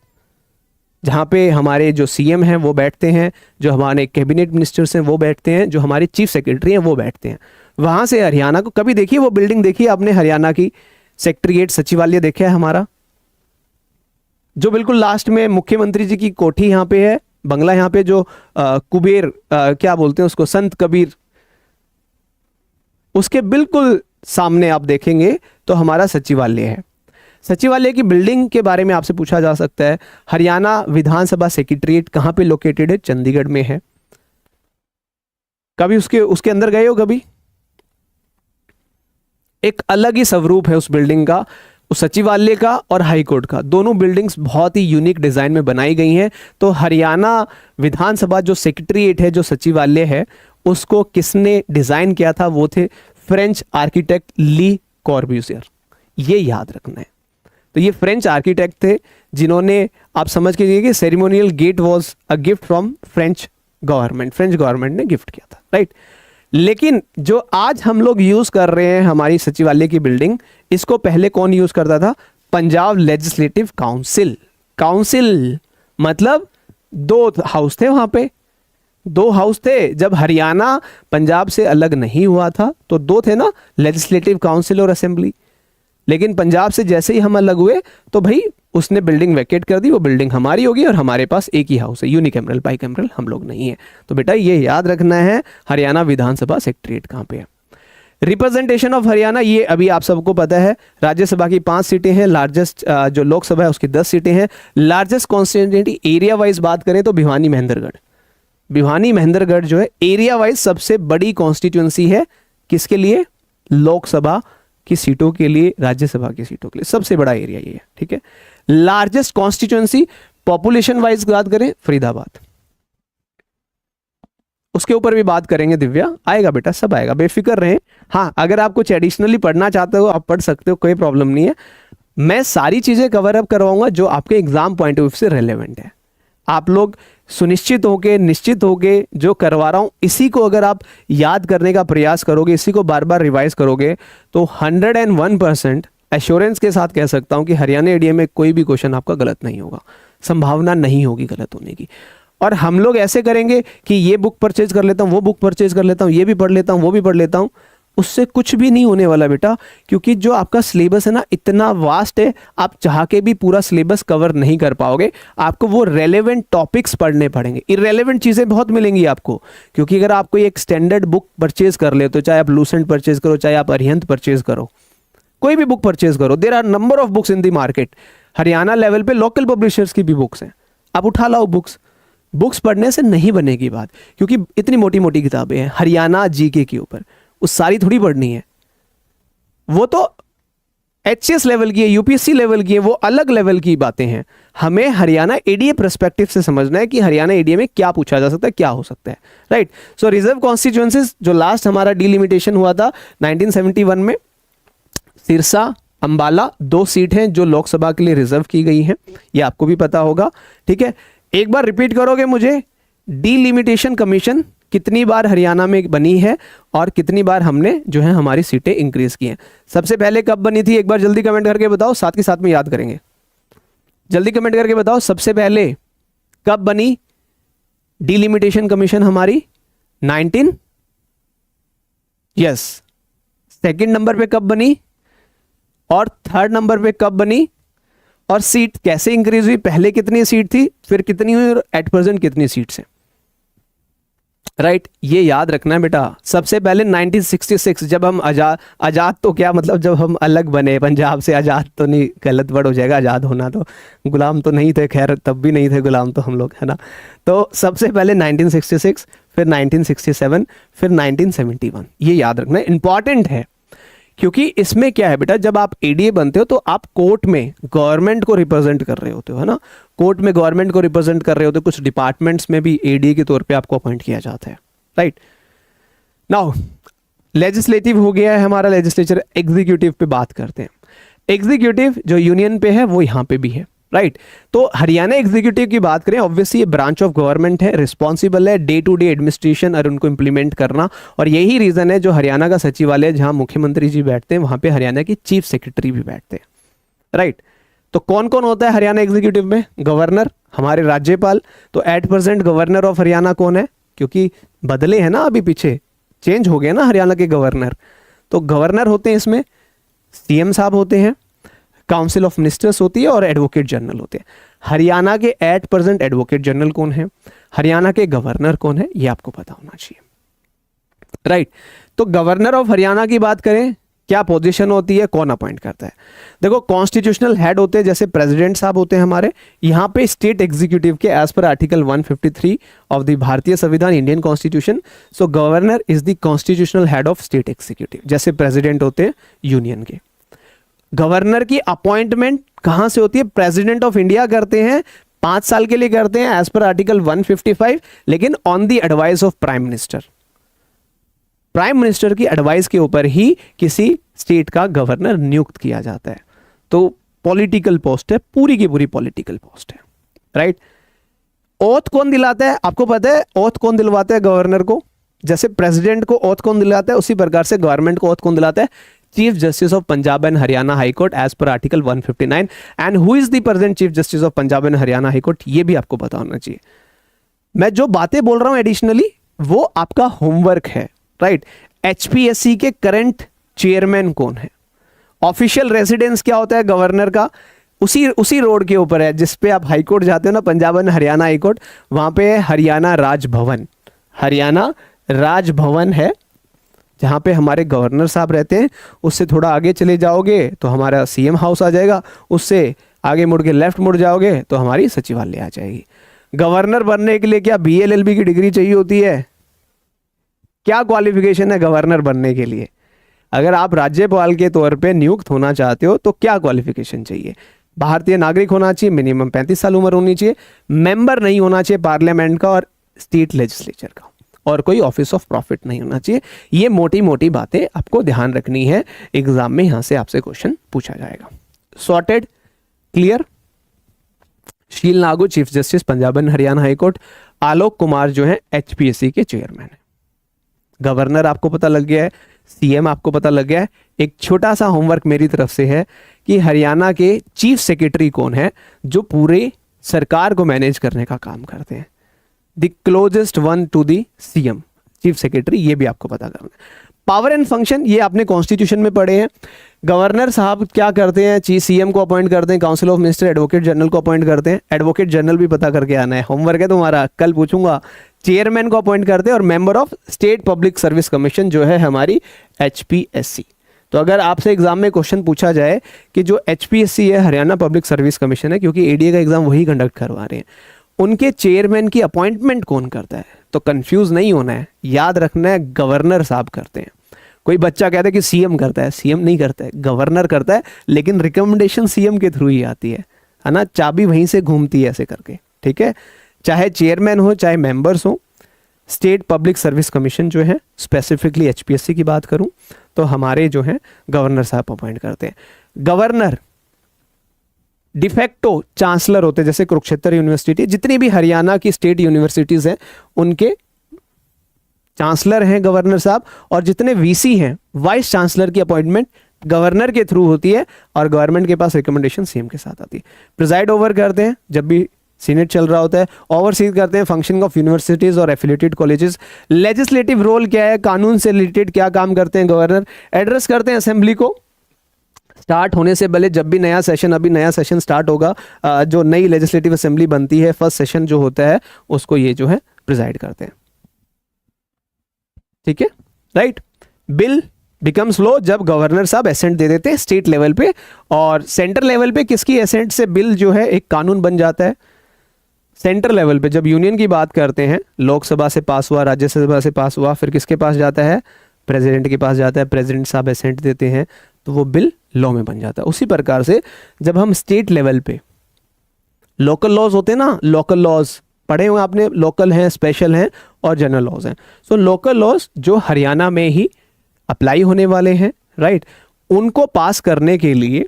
जहाँ पे हमारे जो सीएम हैं वो बैठते हैं, जो हमारे कैबिनेट मिनिस्टर्स हैं वो बैठते हैं, जो हमारे चीफ सेक्रेटरी हैं वो बैठते हैं। वहाँ से हरियाणा को कभी देखिए वो बिल्डिंग देखिए आपने, हरियाणा की सेक्रेटेरिएट सचिवालय देखा है हमारा, जो बिल्कुल लास्ट में मुख्यमंत्री जी की कोठी यहाँ पे है, बंगला यहाँ पे, जो कुबेर क्या बोलते हैं उसको, संत कबीर, उसके बिल्कुल सामने आप देखेंगे तो हमारा सचिवालय है। सचिवालय की बिल्डिंग के बारे में आपसे पूछा जा सकता है, हरियाणा विधानसभा सेक्रेटेरिएट कहाँ पे लोकेटेड है? चंडीगढ़ में है। कभी उसके अंदर गए हो? कभी एक अलग ही स्वरूप है उस बिल्डिंग का, उस सचिवालय का और हाई कोर्ट का, दोनों बिल्डिंग्स बहुत ही यूनिक डिजाइन में बनाई गई हैं। तो हरियाणा विधानसभा जो सेक्रेटेरिएट है, जो सचिवालय है, उसको किसने डिजाइन किया था? वो थे फ्रेंच आर्किटेक्ट ली कॉर्ब्यूसियर, ये याद रखना है। तो ये फ्रेंच आर्किटेक्ट थे जिन्होंने, आप समझ के लिए कि ceremonial gate was a gift from French government ने गिफ्ट किया था, राइट। लेकिन जो आज हम लोग यूज कर रहे हैं हमारी सचिवालय की बिल्डिंग, इसको पहले कौन यूज करता था? पंजाब लेजिस्लेटिव काउंसिल, मतलब 2 हाउस थे वहां पे, 2 हाउस थे। जब हरियाणा पंजाब से अलग नहीं हुआ था तो 2 थे ना, लेजिस्लेटिव काउंसिल और असेंबली। लेकिन पंजाब से जैसे ही हम अलग हुए तो भाई उसने बिल्डिंग वैकेट कर दी, वो बिल्डिंग हमारी होगी और हमारे पास एक ही हाउस है, यूनिकैमरल बाइकैमरल हम लोग नहीं है। तो बेटा ये याद रखना है हरियाणा विधानसभा सेक्रेटरीट कहाँ पे है। रिप्रेजेंटेशन ऑफ हरियाणा, ये अभी आप सबको पता है, राज्यसभा की 5 सीटें हैं, लार्जेस्ट जो लोकसभा है उसकी 10 सीटें हैं। लार्जेस्ट कॉन्स्टिट्यूंसी एरिया वाइज बात करें तो भिवानी महेंद्रगढ़, भिवानी महेंद्रगढ़ जो है एरिया वाइज सबसे बड़ी कॉन्स्टिट्यूंसी है। किसके लिए? लोकसभा की सीटों के लिए, राज्यसभा की सीटों के लिए सबसे बड़ा एरिया ये है, ठीक है। लार्जेस्ट कॉन्स्टिट्यूंसी पॉपुलेशन वाइज बात करें फरीदाबाद, उसके ऊपर भी बात करेंगे दिव्या, आएगा बेटा सब आएगा, बेफिक्र रहें। हाँ अगर आप कुछ एडिशनली पढ़ना चाहते हो आप पढ़ सकते हो, कोई प्रॉब्लम नहीं है। मैं सारी चीजें कवर अप करवाऊंगा जो आपके एग्जाम पॉइंट ऑफ व्यू से रेलेवेंट है। आप लोग सुनिश्चित होके, निश्चित होके जो करवा रहा हूं इसी को अगर आप याद करने का प्रयास करोगे, इसी को बार बार रिवाइज करोगे तो 101% एश्योरेंस के साथ कह सकता हूं कि हरियाणा एडीए में कोई भी क्वेश्चन आपका गलत नहीं होगा, संभावना नहीं होगी गलत होने की। और हम लोग ऐसे करेंगे कि ये बुक परचेज कर लेता हूँ, वो बुक परचेज कर लेता हूँ, ये भी पढ़ लेता हूँ, वो भी पढ़ लेता हूँ, उससे कुछ भी नहीं होने वाला बेटा। क्योंकि जो आपका सिलेबस है ना इतना वास्ट है, आप चाह के भी पूरा सिलेबस कवर नहीं कर पाओगे। आपको वो रेलेवेंट टॉपिक्स पढ़ने पड़ेंगे, इररेलेवेंट चीज़ें बहुत मिलेंगी आपको। क्योंकि अगर आप कोई एक स्टैंडर्ड बुक परचेज कर ले, तो चाहे आप लूसेंट परचेज करो, चाहे आप अरिहंत परचेज करो, कोई भी बुक परचेज करो, there are number of books in the market. Haryana level पे लोकल पब्लिशर्स की भी बुक्स हैं, आप उठा लाओ बुक्स। बुक्स पढ़ने से नहीं बनेगी बात, क्योंकि इतनी मोटी मोटी किताबें हैं हरियाणा जीके के ऊपर, उस सारी थोड़ी पढ़नी है। वो तो एचएस लेवल की है, यूपीएससी लेवल की है, वो अलग लेवल की बातें हैं। हमें हरियाणा एडीए पर्सपेक्टिव से समझना है कि हरियाणा एडीए में क्या पूछा जा सकता है, क्या हो सकता है, राइट। सो रिजर्व कॉन्स्टिट्यूएंसीज जो लास्ट हमारा डिलिमिटेशन हुआ था 1971 में, सिरसा अंबाला 2 सीट हैं जो लोकसभा के लिए रिजर्व की गई हैं, ये आपको भी पता होगा, ठीक है। एक बार रिपीट करोगे मुझे, डिलिमिटेशन कमीशन कितनी बार हरियाणा में बनी है और कितनी बार हमने जो है हमारी सीटें इंक्रीज की हैं। सबसे पहले कब बनी थी, एक बार जल्दी कमेंट करके बताओ, साथ के साथ में याद करेंगे। जल्दी कमेंट करके बताओ सबसे पहले कब बनी डिलिमिटेशन कमीशन हमारी? 19, यस। सेकंड नंबर पे कब बनी और थर्ड नंबर पे कब बनी, और सीट कैसे इंक्रीज हुई, पहले कितनी सीट थी, फिर कितनी हुई, और एट प्रेजेंट कितनी सीट्स हैं, राइट। ये याद रखना है बेटा। सबसे पहले 1966 जब हम आजाद तो क्या मतलब जब हम अलग बने पंजाब से, आजाद तो नहीं, गलत वर्ड हो जाएगा, आजाद होना तो, गुलाम तो नहीं थे, खैर तब भी नहीं थे गुलाम तो हम लोग, है ना। तो सबसे पहले 1966, फिर 1967, फिर 1971, ये याद रखना इंपॉर्टेंट है। क्योंकि इसमें क्या है बेटा, जब आप एडीए बनते हो तो आप कोर्ट में गवर्नमेंट को रिप्रेजेंट कर रहे होते हो, है ना। कोर्ट में गवर्नमेंट को रिप्रेजेंट कर रहे होते हो, कुछ डिपार्टमेंट्स में भी एडीए के तौर पे आपको अपॉइंट किया जाता है, राइट। नाउ लेजिस्लेटिव हो गया है हमारा, लेजिस्लेचर। एग्जीक्यूटिव पे बात करते हैं। एग्जीक्यूटिव जो यूनियन पे है वो यहाँ पे भी है, राइट। तो हरियाणा एग्जीक्यूटिव की बात करें, ऑब्वियसली ये ब्रांच ऑफ गवर्नमेंट है, रिस्पॉन्सिबल है डे टू डे एडमिनिस्ट्रेशन और उनको इंप्लीमेंट करना। और यही रीजन है जो हरियाणा का सचिवालय जहां मुख्यमंत्री जी बैठते हैं वहां पे हरियाणा के चीफ सेक्रेटरी भी बैठते हैं, राइट। तो कौन कौन होता है हरियाणा एग्जीक्यूटिव में? गवर्नर, हमारे राज्यपाल। तो at present governor of Haryana कौन है? क्योंकि बदले हैं ना, अभी पीछे चेंज हो गए ना हरियाणा के गवर्नर। तो गवर्नर होते हैं इसमें, सीएम साहब होते हैं, काउंसिल ऑफ मिनिस्टर्स होती है और एडवोकेट जनरल होते हैं। हरियाणा के एट प्रेजेंट एडवोकेट जनरल कौन है, हरियाणा के गवर्नर कौन है, ये आपको पता होना चाहिए, राइट। तो गवर्नर ऑफ हरियाणा की बात करें, क्या पोजीशन होती है, कौन अपॉइंट करता है? देखो कॉन्स्टिट्यूशनल हेड होते हैं, जैसे प्रेसिडेंट साहब होते हैं हमारे। यहाँ पे स्टेट एग्जीक्यूटिव के as per article 153 of the भारतीय संविधान Indian constitution, so governor is the constitutional head of state executive, जैसे प्रेसिडेंट होते हैं यूनियन के। गवर्नर की अपॉइंटमेंट कहां से होती है? प्रेसिडेंट ऑफ इंडिया करते हैं, 5 साल के लिए करते हैं एज पर आर्टिकल 155, लेकिन on the advice of prime minister. Prime minister की एडवाइस के ऊपर ही किसी स्टेट का गवर्नर नियुक्त किया जाता है। तो पॉलिटिकल पोस्ट है, पूरी की पूरी पॉलिटिकल पोस्ट है, राइट। ओथ कौन दिलाता है? आपको पता है ओथ कौन दिलवाता है गवर्नर को? जैसे प्रेसिडेंट को ओथ कौन दिलाता है, उसी प्रकार से गवर्नमेंट को ओथ कौन दिलाता है? Chief justice of Punjab and Haryana high court as per article 159। And who is the present chief justice of Punjab and Haryana high court, ये भी आपको पता होना चाहिए। मैं जो बातें बोल रहा हूं एडिशनली वो आपका होमवर्क है, राइट। एचपीएससी के करंट चेयरमैन कौन है ऑफिशियल रेसिडेंस क्या होता है गवर्नर का, उसी रोड के ऊपर है जिस पे आप हाई कोर्ट जाते हो ना, Punjab and Haryana high court, वहां पे है हरियाणा राजभवन। हरियाणा राजभवन है जहाँ पे हमारे गवर्नर साहब रहते हैं। उससे थोड़ा आगे चले जाओगे तो हमारा सीएम हाउस आ जाएगा, उससे आगे मुड़ के लेफ्ट मुड़ जाओगे तो हमारी सचिवालय आ जाएगी। गवर्नर बनने के लिए क्या बीएलएलबी की डिग्री चाहिए होती है? क्या क्वालिफिकेशन है गवर्नर बनने के लिए? अगर आप राज्यपाल के तौर पे नियुक्त होना चाहते हो तो क्या क्वालिफिकेशन चाहिए? भारतीय नागरिक होना चाहिए, मिनिमम 35 साल उम्र होनी चाहिए, मेंबर नहीं होना चाहिए पार्लियामेंट का और स्टेट लेजिस्लेचर का, और कोई ऑफिस ऑफ प्रॉफिट नहीं होना चाहिए। ये मोटी मोटी बातें आपको ध्यान रखनी है, एग्जाम में यहां से आपसे क्वेश्चन पूछा जाएगा। Sorted, clear? Sheel Nagu chief justice Punjab and Haryana high court, Alok Kumar जो है एचपीएससी के चेयरमैन है। गवर्नर आपको पता लग गया है, सीएम आपको पता लग गया है। एक छोटा सा होमवर्क मेरी तरफ से है कि हरियाणा के चीफ सेक्रेटरी कौन है जो पूरे सरकार को मैनेज करने का काम करते हैं। The closest one two the CM, chief secretary, ये भी आपको पता करना है। पावर एंड फंक्शन ये आपने कॉन्स्टिट्यूशन में पढ़े हैं। गवर्नर साहब क्या करते हैं? चीफ सीएम को अपॉइंट करते हैं, council of minister advocate general को अपॉइंट करते हैं। एडवोकेट जनरल भी पता करके आना है, होमवर्क है तुम्हारा, कल पूछूंगा। चेयरमैन को अपॉइंट करते हैं और member of state public service commission जो है हमारी एचपीएससी। तो अगर आपसे एग्जाम में क्वेश्चन पूछा जाए कि जो एचपीएससी है हरियाणा पब्लिक सर्विस कमीशन है, क्योंकि एडीए का एग्जाम वही कंडक्ट करवा रहे हैं, उनके चेयरमैन की अपॉइंटमेंट कौन करता है? तो कंफ्यूज नहीं होना है, याद रखना है गवर्नर साहब करते हैं। कोई बच्चा कहता है कि सीएम करता है, सीएम नहीं करता है, गवर्नर करता है, लेकिन रिकमेंडेशन सीएम के थ्रू ही आती है ना, चाबी वहीं से घूमती है ऐसे करके, ठीक है? चाहे चेयरमैन हो चाहे मेंबर्स हो। स्टेट पब्लिक सर्विस कमीशन जो है, स्पेसिफिकली एचपीएससी की बात करूं तो हमारे जो है गवर्नर साहब अपॉइंट करते हैं। गवर्नर डिफेक्टो चांसलर होते हैं, जैसे कुरुक्षेत्र यूनिवर्सिटी, जितनी भी हरियाणा की स्टेट यूनिवर्सिटीज हैं उनके चांसलर हैं गवर्नर साहब, और जितने वीसी हैं वाइस चांसलर की अपॉइंटमेंट गवर्नर के थ्रू होती है और गवर्नमेंट के पास रिकमेंडेशन सीएम के साथ आती है। प्रिजाइड ओवर करते हैं जब भी सीनेट चल रहा होता है, ओवरसीज करते हैं फंक्शनिंग ऑफ यूनिवर्सिटीज और एफिलिएटेड कॉलेजेस। लेजिस्लेटिव रोल क्या है? कानून से रिलेटेड क्या काम करते हैं गवर्नर? एड्रेस करते हैं असेंबली को स्टार्ट होने से पहले, जब भी नया सेशन, अभी नया सेशन स्टार्ट होगा, जो नई लेजिस्लेटिव असेंबली बनती है, फर्स्ट सेशन जो होता है उसको ये जो है प्रिजाइड करते हैं, ठीक है, राइट? बिल बिकम्स लॉ जब गवर्नर साहब एसेंट दे देते हैं स्टेट लेवल पे, और सेंटर लेवल पे किसकी एसेंट से बिल जो है एक कानून बन जाता है? सेंटर लेवल पे जब यूनियन की बात करते हैं, लोकसभा से पास हुआ, राज्यसभा से पास हुआ, फिर किसके पास जाता है? प्रेसिडेंट के पास जाता है। प्रेसिडेंट साहब एसेंट देते हैं तो वो बिल लॉ में बन जाता है। उसी प्रकार से जब हम स्टेट लेवल पे लोकल लॉज होते हैं ना, लोकल लॉज पढ़े हुए आपने, लोकल हैं, स्पेशल हैं और जनरल लॉज हैं। सो लोकल लॉज जो हरियाणा में ही अप्लाई होने वाले हैं, राइट, उनको पास करने के लिए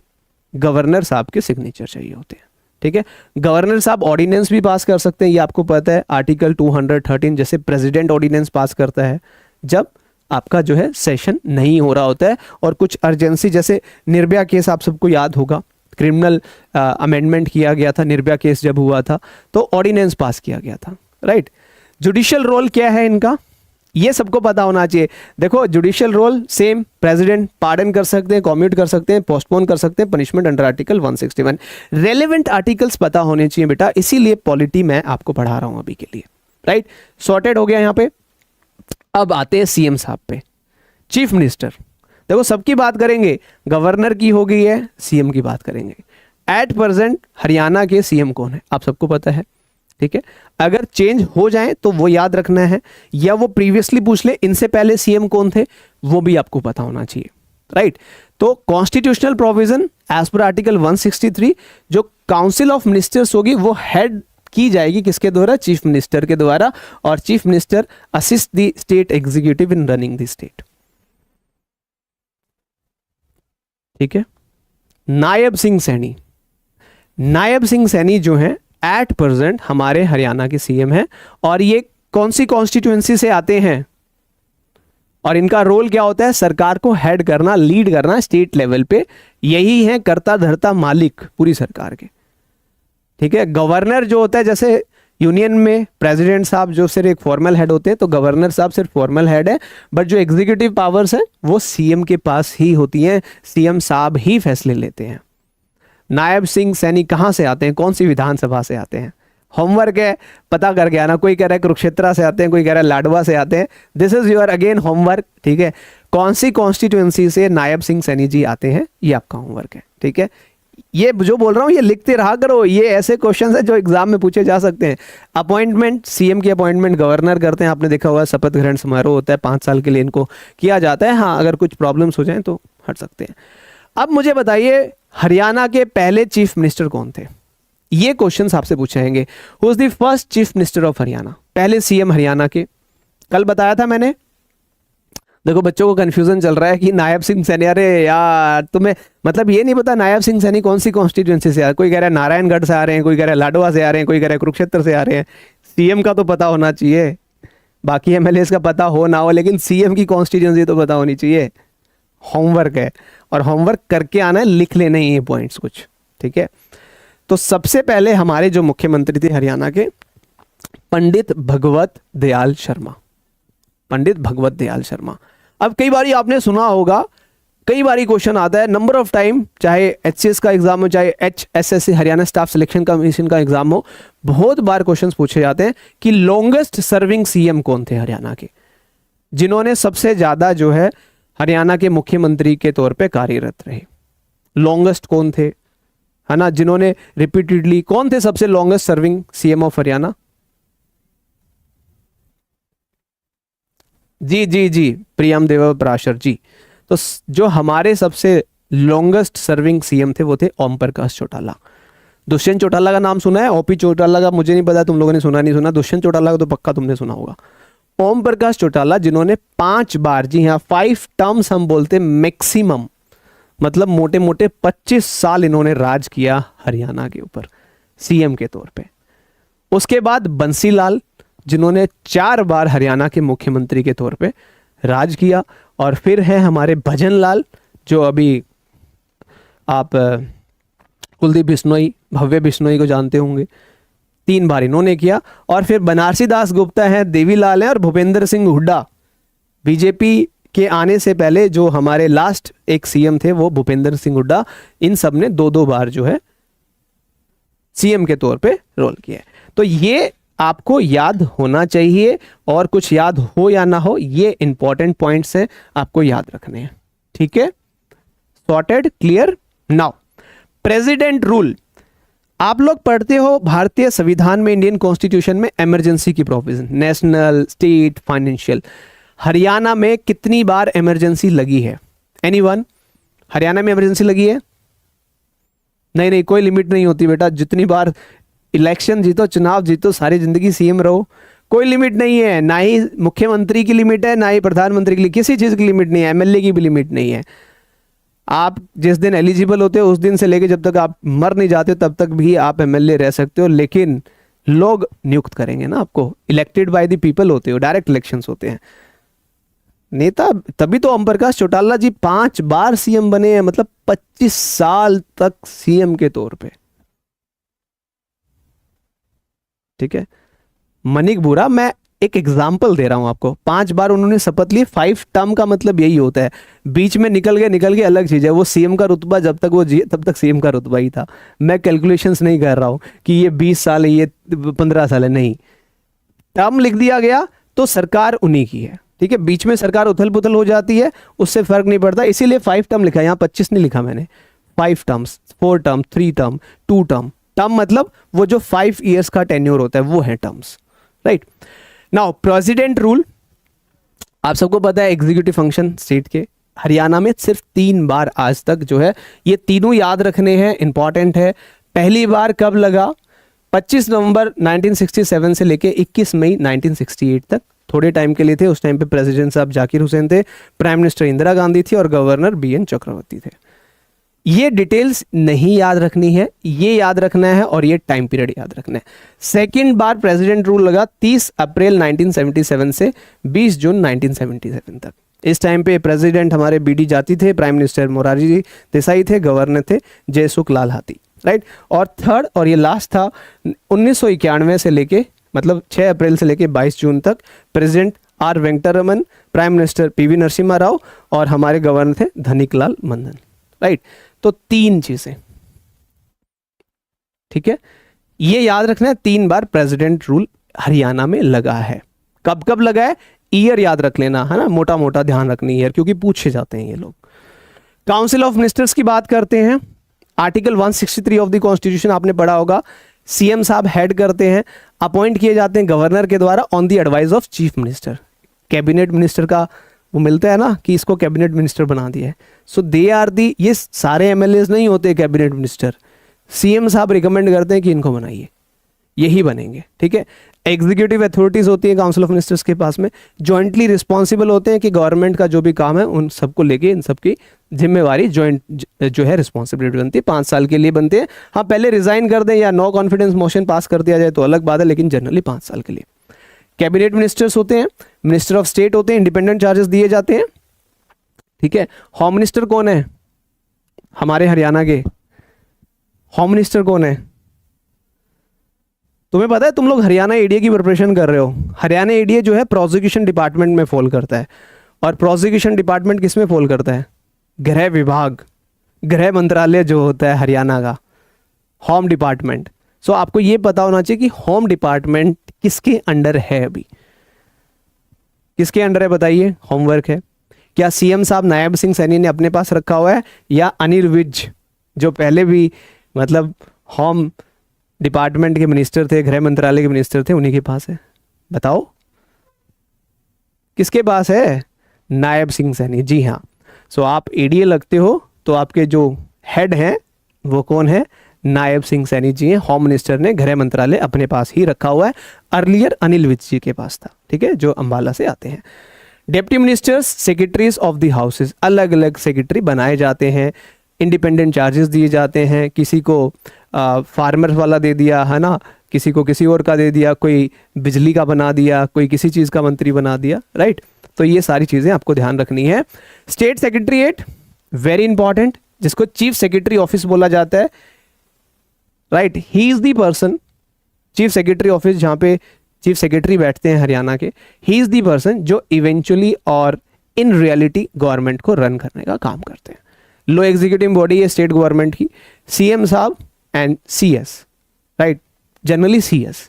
गवर्नर साहब के सिग्नेचर चाहिए होते हैं, ठीक है? गवर्नर साहब ऑर्डिनेंस भी पास कर सकते हैं, ये आपको पता है, आर्टिकल 213 जैसे प्रेसिडेंट ऑर्डिनेंस पास करता है जब आपका जो है सेशन नहीं हो रहा होता है, और कुछ अर्जेंसी, जैसे निर्भया केस आप सबको याद होगा, क्रिमिनल अमेंडमेंट किया गया था निर्भया केस जब हुआ था, तो ऑर्डिनेंस पास किया गया था, राइट? जुडिशियल रोल क्या है इनका, ये सबको पता होना चाहिए। देखो judicial role same, president pardon कर सकते हैं, कॉम्यूट कर सकते हैं, पोस्टपोन कर सकते हैं, punishment under article 161। Relevant articles पता होने चाहिए बेटा, इसीलिए पॉलिटी मैं आपको पढ़ा रहा हूं अभी के लिए, राइट? सॉर्टेड हो गया यहाँ पे। अब आते हैं सीएम साहब पे। चीफ मिनिस्टर, देखो सबकी बात करेंगे, गवर्नर की हो गई है, सीएम की बात करेंगे। एट प्रेजेंट हरियाणा के सीएम कौन है आप सबको पता है, ठीक है? अगर चेंज हो जाए तो वो याद रखना है, या वो प्रीवियसली पूछ ले इनसे पहले सीएम कौन थे, वो भी आपको पता होना चाहिए, राइट? तो constitutional provision as per article 163, जो काउंसिल ऑफ मिनिस्टर्स होगी वो हेड की जाएगी किसके द्वारा? चीफ मिनिस्टर के द्वारा, और chief minister assist the state executive in running the state, ठीक है? नायब सिंह सैनी, नायब सिंह सैनी जो है एट प्रेजेंट हमारे हरियाणा के सीएम हैं, और ये कौन सी कॉन्स्टिट्यूएंसी से आते हैं, और इनका रोल क्या होता है? सरकार को हेड करना, लीड करना स्टेट लेवल पे। यही है कर्ता धर्ता मालिक पूरी सरकार के, ठीक है? गवर्नर जो होता है, जैसे यूनियन में प्रेसिडेंट साहब जो सिर्फ एक फॉर्मल हेड होते हैं, तो गवर्नर साहब सिर्फ फॉर्मल हेड है, बट जो एग्जीक्यूटिव पावर्स है वो सीएम के पास ही होती हैं, सीएम साहब ही फैसले लेते हैं। नायब सिंह सैनी कहाँ से आते हैं, कौन सी विधानसभा से आते हैं? होमवर्क है, पता करके आना। कोई कह रहा है कुरुक्षेत्र से आते हैं, कोई कह रहा है लाडवा से आते हैं। This is your again homework, ठीक है। कौन सी कॉन्स्टिट्यूएंसी से नायब सिंह सैनी जी आते हैं, ये आपका होमवर्क है, ठीक है। ये जो बोल रहा हूँ ये लिखते रहा करो, ये ऐसे क्वेश्चंस है जो एग्जाम में पूछे जा सकते हैं। अपॉइंटमेंट, सीएम की अपॉइंटमेंट गवर्नर करते हैं, आपने देखा होगा शपथ ग्रहण समारोह होता है, 5 साल के लिए इनको किया जाता है। हाँ, अगर कुछ प्रॉब्लम्स हो जाएं तो हट सकते हैं। अब मुझे बताइए हरियाणा के पहले चीफ मिनिस्टर कौन थे? ये क्वेश्चन आपसे पूछे जाएंगे। Who is the first chief minister of Haryana? पहले सीएम हरियाणा के, कल बताया था मैंने। देखो बच्चों को कंफ्यूजन चल रहा है कि नायब सिंह सैनी, अरे यार तुम्हें मतलब ये नहीं पता नायब सिंह सैनी कौन सी कॉन्स्टिट्यूएंसी से आ रहे हैं। कोई कह रहा है नारायणगढ़ से आ रहे हैं, कोई कह रहा है लाडवा से आ रहे हैं, कोई कह रहा है कुरुक्षेत्र से आ रहे हैं। सीएम का तो पता होना चाहिए, बाकी एमएलए का पता हो ना हो, लेकिन सीएम की कॉन्स्टिट्यूएंसी तो पता होनी चाहिए। होमवर्क है, और होमवर्क करके आना है, लिख लेने ये पॉइंट्स कुछ, ठीक है। तो सबसे पहले हमारे जो मुख्यमंत्री थे हरियाणा के, पंडित भगवत दयाल शर्मा। पंडित भगवत दयाल शर्मा। अब कई बारी आपने सुना होगा, कई बारी क्वेश्चन आता है, नंबर ऑफ टाइम, चाहे एचसीएस का एग्जाम हो, चाहे HSSC Haryana staff selection commission का एग्जाम हो, बहुत बार क्वेश्चंस पूछे जाते हैं कि लॉन्गेस्ट सर्विंग सीएम कौन थे हरियाणा के, जिन्होंने सबसे ज्यादा जो है हरियाणा के मुख्यमंत्री के तौर पे कार्यरत रहे। लॉन्गेस्ट कौन थे, है ना, जिन्होंने रिपीटेडली, कौन थे सबसे longest serving CM of Haryana? जी जी जी, प्रियमदेव पराशर जी। तो जो हमारे सबसे लॉन्गेस्ट सर्विंग सीएम थे वो थे ओम प्रकाश चौटाला। दुष्यंत चौटाला का नाम सुना है? ओपी चौटाला का मुझे नहीं पता, तुम लोगों ने सुना नहीं सुना। दुष्यंत चौटाला का तो पक्का तुमने सुना होगा। ओम प्रकाश चौटाला जिन्होंने 5 बार, जी हाँ 5 टर्म्स हम बोलते मैक्सिमम, मतलब मोटे मोटे 25 साल इन्होंने राज किया हरियाणा के ऊपर सीएम के तौर पे। उसके बाद बंसीलाल जिन्होंने 4 बार हरियाणा के मुख्यमंत्री के तौर पे राज किया। और फिर है हमारे भजन लाल, जो अभी आप कुलदीप बिश्नोई, भव्य बिश्नोई को जानते होंगे, 3 बार इन्होंने किया। और फिर बनारसी दास गुप्ता है, देवीलाल है, और भूपेंद्र सिंह हुड्डा। बीजेपी के आने से पहले जो हमारे लास्ट एक सीएम थे वो भूपेंद्र सिंह हुड्डा। इन सब ने 2-2 बार जो है सीएम के तौर पे रोल किया है। तो ये आपको याद होना चाहिए, और कुछ याद हो या ना हो, ये इंपॉर्टेंट पॉइंट्स हैं, आपको याद रखने हैं, ठीक है। Sorted, clear. Now president rule, आप लोग पढ़ते हो भारतीय संविधान में, इंडियन कॉन्स्टिट्यूशन में इमरजेंसी की provision, national, state, financial. Haryana में कितनी बार इमरजेंसी लगी है? एनीवन? हरियाणा में इमरजेंसी लगी है? नहीं नहीं, कोई लिमिट नहीं होती बेटा, जितनी बार इलेक्शन जीतो, चुनाव जीतो, सारी जिंदगी सीएम रहो, कोई लिमिट नहीं है। ना ही मुख्यमंत्री की लिमिट है, ना ही प्रधानमंत्री की, किसी चीज की लिमिट नहीं है, एमएलए की भी लिमिट नहीं है। आप जिस दिन एलिजिबल होते हो उस दिन से लेके जब तक आप मर नहीं जाते तब तक भी आप एमएलए रह सकते हो, लेकिन लोग नियुक्त करेंगे ना आपको, इलेक्टेड बाय द पीपल होते हो, डायरेक्ट इलेक्शंस होते हैं। नेता तभी तो ओम प्रकाश चौटाला जी 5 बार सीएम बने हैं, मतलब 25 साल तक सीएम के तौर पे, ठीक है। मनिक बुरा, मैं एक एग्जाम्पल दे रहा हूं आपको, 5 बार उन्होंने शपथ ली। 5 टर्म का मतलब यही होता है, बीच में निकल गए अलग चीज है। वो सीएम का रुतबा जब तक वो जिए तब तक सीएम का रुतबा ही था। मैं कैलकुलेशंस नहीं कर रहा हूं कि ये 20 साल है, ये 15 साल है, नहीं, टर्म लिख दिया गया तो सरकार उन्हीं की है, ठीक है। बीच में सरकार उथल पुथल हो जाती है, उससे फर्क नहीं पड़ता, इसीलिए 5 टर्म लिखा है। यहाँ 25 नहीं लिखा मैंने, 5 terms, 4 term, 3 term, 2 term. Term मतलब वो जो 5 इयर्स का टेन्योर होता है वो है terms, right. Now president rule, आप सबको पता है एग्जीक्यूटिव फंक्शन स्टेट के, हरियाणा में सिर्फ 3 बार आज तक जो है, ये तीनों याद रखने हैं, इंपॉर्टेंट है। पहली बार कब लगा? 25 नवंबर 1967 से लेके 21 मई 1968 तक, थोड़े टाइम के लिए थे। उस टाइम पे प्रेसिडेंट साहब जाकिर हुसैन थे, प्राइम मिनिस्टर इंदिरा गांधी थी, और गवर्नर BN चक्रवर्ती थे। ये डिटेल्स नहीं याद रखनी है, ये याद रखना है, और ये टाइम पीरियड याद रखना है। सेकंड बार प्रेसिडेंट रूल लगा 30 अप्रैल 1977 से 20 जून 1977 तक। इस टाइम पे प्रेसिडेंट हमारे BD जाती थे, प्राइम मिनिस्टर मोरारजी देसाई थे, गवर्नर थे जयसुख लाल हाथी, राइट। और थर्ड और ये लास्ट था 1991 से लेके मतलब 6 अप्रैल से लेके 22 जून तक president R Venkataraman, prime minister PV Narasimha Rao और हमारे गवर्नर थे धनिकलाल मंदन। राइट, तो 3 चीजें, ठीक है, ये याद रखना है 3 बार प्रेसिडेंट रूल हरियाणा में लगा है। कब कब लगा है, ईयर याद रख लेना है ना, मोटा मोटा ध्यान रखनी ईयर, क्योंकि पूछे जाते हैं ये लोग। काउंसिल ऑफ मिनिस्टर्स की बात करते हैं, आर्टिकल 163 ऑफ द कॉन्स्टिट्यूशन आपने पढ़ा होगा। सीएम साहब हेड करते हैं, अपॉइंट किए जाते हैं गवर्नर के द्वारा on the advice of chief minister. Cabinet minister का वो मिलता है ना कि इसको कैबिनेट मिनिस्टर बना दिया है। सो दे आर दी, ये सारे एमएलएस नहीं होते कैबिनेट मिनिस्टर, सीएम साहब रिकमेंड करते हैं कि इनको बनाइए, यही बनेंगे, ठीक है। एग्जीक्यूटिव अथॉरिटीज होती है काउंसिल ऑफ मिनिस्टर्स के पास में, जॉइंटली रिस्पॉन्सिबल होते हैं कि गवर्नमेंट का जो भी काम है उन सबको लेके इन सबकी जिम्मेवारी जॉइंट जो है रिस्पॉन्सिबिलिटी बनती है, 5 साल के लिए बनते हैं। हाँ, पहले रिजाइन कर दें या नो कॉन्फिडेंस मोशन पास कर दिया जाए तो अलग बात है, लेकिन जनरली 5 साल के लिए। कैबिनेट मिनिस्टर्स होते हैं, मिनिस्टर ऑफ स्टेट होते हैं, इंडिपेंडेंट चार्जेस दिए जाते हैं, ठीक है। होम मिनिस्टर कौन है हमारे हरियाणा के, होम मिनिस्टर कौन है? तुम्हें पता है, तुम लोग हरियाणा एडीए की प्रिपरेशन कर रहे हो, हरियाणा एडीए जो है प्रोसिक्यूशन डिपार्टमेंट में फॉल करता है। और प्रोसिक्यूशन डिपार्टमेंट किस में फॉल करता है? गृह विभाग, गृह मंत्रालय जो होता है हरियाणा का, होम डिपार्टमेंट। सो आपको ये पता होना चाहिए कि होम डिपार्टमेंट किसके अंडर है, अभी किसके अंडर है बताइए, होमवर्क है। क्या सीएम साहब नायब सिंह सैनी ने अपने पास रखा हुआ है, या अनिल विज जो पहले भी मतलब होम डिपार्टमेंट के मिनिस्टर थे, गृह मंत्रालय के मिनिस्टर थे, उन्हीं के पास है? बताओ किसके पास है? नायब सिंह सैनी, जी हाँ। सो आप एडीए लगते हो तो आपके जो हेड हैं वो कौन है? नायब सिंह सैनी जी हैं। होम मिनिस्टर ने गृह मंत्रालय अपने पास ही रखा हुआ है, अर्लियर अनिल विज जी के पास था, ठीक है, जो अंबाला से आते हैं। Deputy ministers, secretaries of the houses, अलग अलग सेक्रेटरी बनाए जाते हैं, इंडिपेंडेंट चार्जेस दिए जाते हैं, किसी को फार्मर वाला दे दिया है ना, किसी को किसी और का दे दिया, कोई बिजली का बना दिया, कोई किसी चीज़ का मंत्री बना दिया, राइट। तो ये सारी चीज़ें आपको ध्यान रखनी है। स्टेट सेक्रेटरीएट वेरी इंपॉर्टेंट, जिसको चीफ सेक्रेटरी ऑफिस बोला जाता है, right. He is the person, chief secretary office जहाँ पे चीफ सेक्रेटरी बैठते हैं हरियाणा के, ही इज द पर्सन जो इवेंचुअली और इन रियलिटी गवर्नमेंट को रन करने का काम करते हैं। लो एग्जीक्यूटिव बॉडी है स्टेट गवर्नमेंट की, सीएम साहब and CS, right. Generally CS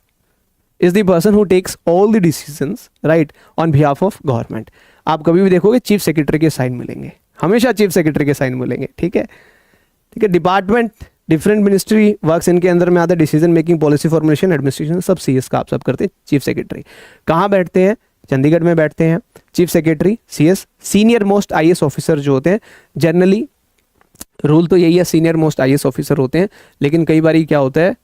is the person who takes all the decisions, right, on behalf of government. आप कभी भी देखोगे चीफ सेक्रेटरी के साइन मिलेंगे, हमेशा चीफ सेक्रेटरी के साइन मिलेंगे, ठीक है, ठीक है। डिपार्टमेंट, डिफरेंट मिनिस्ट्री वर्क्स इनके अंदर में आता है, decision making, policy formulation, administration, सब सीएस का आप सब करते हैं। चीफ सेक्रेटरी कहाँ बैठते हैं? चंडीगढ़ में बैठते हैं। Chief secretary CS, senior most IAS officer जो होते हैं, जनरली रूल तो यही है सीनियर मोस्ट आईएएस ऑफिसर होते हैं, लेकिन कई बार क्या होता है,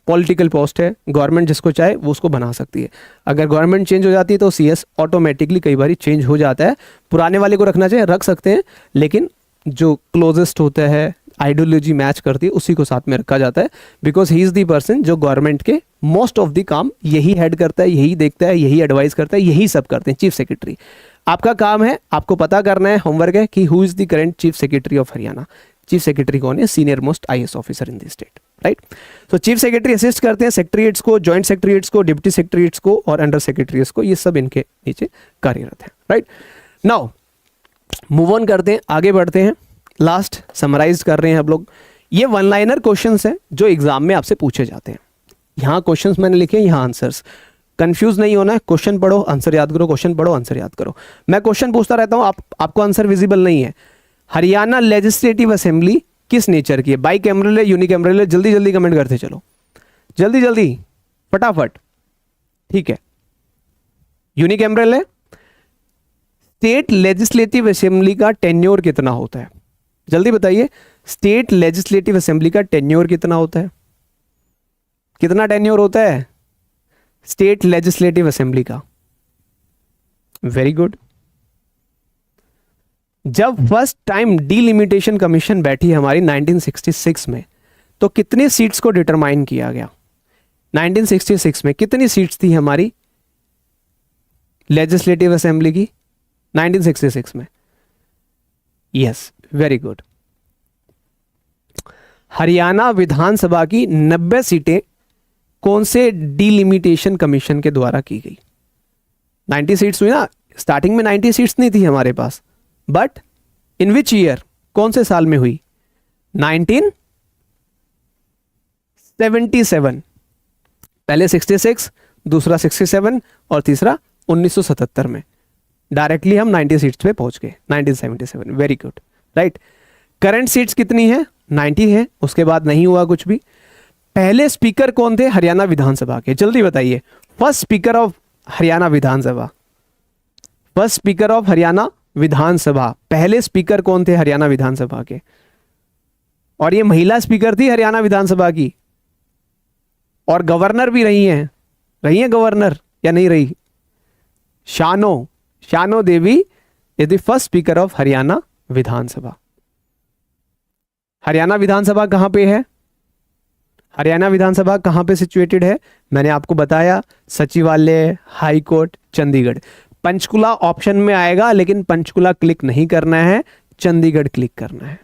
पॉलिटिकल पोस्ट है, गवर्नमेंट जिसको चाहे वो उसको बना सकती है। अगर गवर्नमेंट चेंज हो जाती है तो सीएस ऑटोमेटिकली कई बार चेंज हो जाता है। पुराने वाले को रखना चाहिए, रख सकते हैं, लेकिन जो क्लोजेस्ट होता है, आइडियोलॉजी मैच करती है, उसी को साथ में रखा जाता है, because he is the person जो गवर्नमेंट के मोस्ट ऑफ द काम यही हेड करता है, यही देखता है, यही एडवाइस करता है, यही सब करते हैं। चीफ सेक्रेटरी, आपका काम है, आपको पता करना है, होमवर्क है कि who is the current chief secretary of Haryana. Chief secretary कौन है? Senior most IAS officer in the state, right. तो चीफ सेक्रेटरी असिस्ट करते हैं सेक्रेटरीएट्स को, जॉइंट सेक्रेटरीएट्स को, डिप्टी सेक्रेटरीएट्स को और अंडर सेक्रेटरीएट्स को, ये सब इनके नीचे कार्यरत है, राइट। नाउ मूव ऑन करते हैं, आगे बढ़ते हैं, लास्ट समराइज कर रहे हैं हम लोग। ये वन लाइनर क्वेश्चंस हैं जो एग्जाम में आपसे पूछे जाते हैं। यहाँ क्वेश्चंस मैंने लिखे, यहाँ आंसर्स। कंफ्यूज नहीं होना है, क्वेश्चन पढ़ो आंसर याद करो, क्वेश्चन पढ़ो आंसर याद करो। मैं क्वेश्चन पूछता रहता हूँ, आपको आंसर विजिबल नहीं है। हरियाणा लेजिस्लेटिव असेंबली किस नेचर की है? बाई कैमरल है, यूनिकैमरल है? जल्दी जल्दी कमेंट करते चलो, जल्दी जल्दी फटाफट, ठीक है। यूनिकैमरल है। स्टेट लेजिस्लेटिव असेंबली का टेन्योर कितना होता है? जल्दी बताइए, स्टेट लेजिस्लेटिव असेंबली का टेन्योर कितना होता है? कितना टेन्योर होता है स्टेट लेजिस्लेटिव असेंबली का? Very good. जब फर्स्ट टाइम डीलिमिटेशन कमीशन बैठी हमारी 1966 में, तो कितनी सीट्स को डिटरमाइन किया गया? 1966 में कितनी सीट्स थी हमारी लेजिस्लेटिव असेंबली की 1966 में? Yes, very good. Haryana Vidhan Sabha की 90 सीटें कौन से डिलिमिटेशन कमीशन के द्वारा की गई? 90 सीट्स हुई ना, स्टार्टिंग में 90 सीट्स नहीं थी हमारे पास, बट इन विच ईयर, कौन से साल में हुई? 1977, पहले 66, दूसरा 67 और तीसरा 1977 में। डायरेक्टली हम 90 सीट्स पे पहुंच गए 1977। Very good, right. Current seats कितनी है? 90 है। उसके बाद नहीं हुआ कुछ भी। पहले स्पीकर कौन थे हरियाणा विधानसभा के? जल्दी बताइए। First speaker of Haryana Vidhan Sabha, first speaker of Haryana Vidhan Sabha, पहले स्पीकर कौन थे हरियाणा विधानसभा के? और ये महिला स्पीकर थी हरियाणा विधानसभा की, और गवर्नर भी रही हैं गवर्नर या नहीं रही? Shano Devi is the first speaker of Haryana Vidhan Sabha. Haryana Vidhan Sabha कहां पे है? हरियाणा विधानसभा कहां पे सिचुएटेड है? मैंने आपको बताया, सचिवालय, high court, Chandigarh. Panchkula option में आएगा, लेकिन पंचकुला क्लिक नहीं करना है, चंडीगढ़ क्लिक करना है,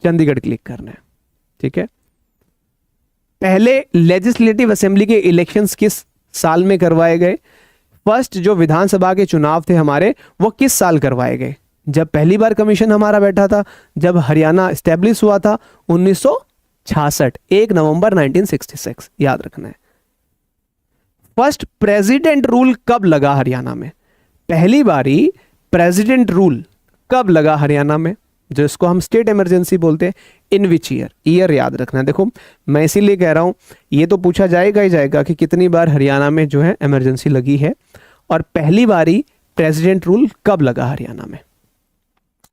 चंडीगढ़ क्लिक करना है। ठीक है। पहले लेजिस्लेटिव असेंबली के इलेक्शंस किस साल में करवाए गए? फर्स्ट जो विधानसभा के चुनाव थे हमारे, वो किस साल करवाए गए? जब पहली बार कमीशन हमारा बैठा था, जब हरियाणा एस्टेब्लिश हुआ था 1966, 1 नवंबर 1966, याद रखना है। फर्स्ट प्रेसिडेंट रूल कब लगा हरियाणा में? पहली बारी प्रेसिडेंट रूल कब लगा हरियाणा में, जिसको हम स्टेट इमरजेंसी बोलते हैं? इन विच ईयर? ईयर याद रखना है। देखो मैं इसीलिए कह रहा हूं, ये तो पूछा जाएगा ही जाएगा कि कितनी बार हरियाणा में जो है इमरजेंसी लगी है, और पहली बारी प्रेसिडेंट रूल कब लगा हरियाणा में?